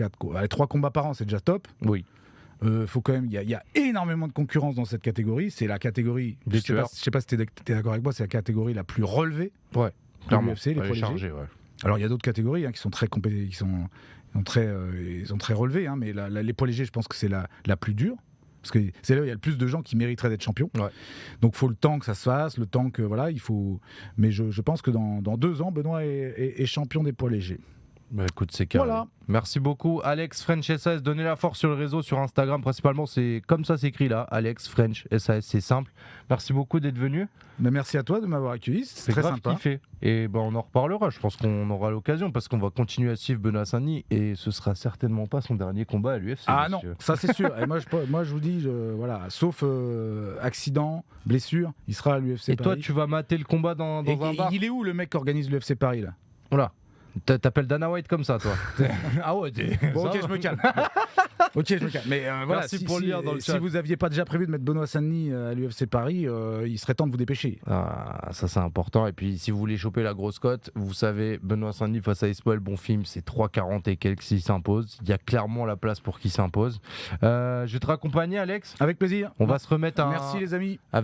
[SPEAKER 2] combats par an, c'est déjà top.
[SPEAKER 1] Oui.
[SPEAKER 2] Faut quand même. Il y a énormément de concurrence dans cette catégorie. C'est la catégorie. Je sais pas si t'es d'accord avec moi. C'est la catégorie la plus relevée.
[SPEAKER 1] Ouais. Clairement.
[SPEAKER 2] UFC, les poids légers. Ouais. Alors il y a d'autres catégories qui sont très ils sont très relevés, hein, mais les poids légers, je pense que c'est la plus dure. Parce que c'est là où il y a le plus de gens qui mériteraient d'être champions. Ouais. Donc il faut le temps que ça se fasse, le temps que il faut. Mais je pense que dans 2 ans, Benoît est champion des poids légers.
[SPEAKER 1] Bah écoute, c'est carré. Voilà. Merci beaucoup, Alex French SAS. Donnez la force sur le réseau, sur Instagram principalement. C'est comme ça, c'est écrit là, Alex French SAS. C'est simple. Merci beaucoup d'être venu.
[SPEAKER 2] Mais merci à toi de m'avoir accueilli. C'est très sympa.
[SPEAKER 1] Kiffé. Et on en reparlera. Je pense qu'on aura l'occasion parce qu'on va continuer à suivre Benoît Saint-Denis et ce sera certainement pas son dernier combat à l'UFC.
[SPEAKER 2] Ah monsieur. Non, ça c'est sûr. Et moi je vous dis, sauf accident, blessure, il sera à l'UFC Paris.
[SPEAKER 1] Et toi, tu vas mater le combat dans un bar.
[SPEAKER 2] Il est où le mec qui organise l'UFC Paris là ?
[SPEAKER 1] Voilà. T'appelles Dana White comme ça, toi.
[SPEAKER 2] Ah ouais, bon, ok, je me calme. Ok, je me calme. Mais voilà, si vous aviez pas déjà prévu de mettre Benoît Saint-Denis à l'UFC Paris, il serait temps de vous dépêcher.
[SPEAKER 1] Ah, ça c'est important. Et puis si vous voulez choper la grosse cote, vous savez, Benoît Saint-Denis face à Ismaël Bonfim, c'est 3,40 et quelques s'il s'impose. Il y a clairement la place pour qu'il s'impose. Je vais te raccompagner, Alex.
[SPEAKER 2] Avec plaisir.
[SPEAKER 1] On va se remettre
[SPEAKER 2] Merci les amis.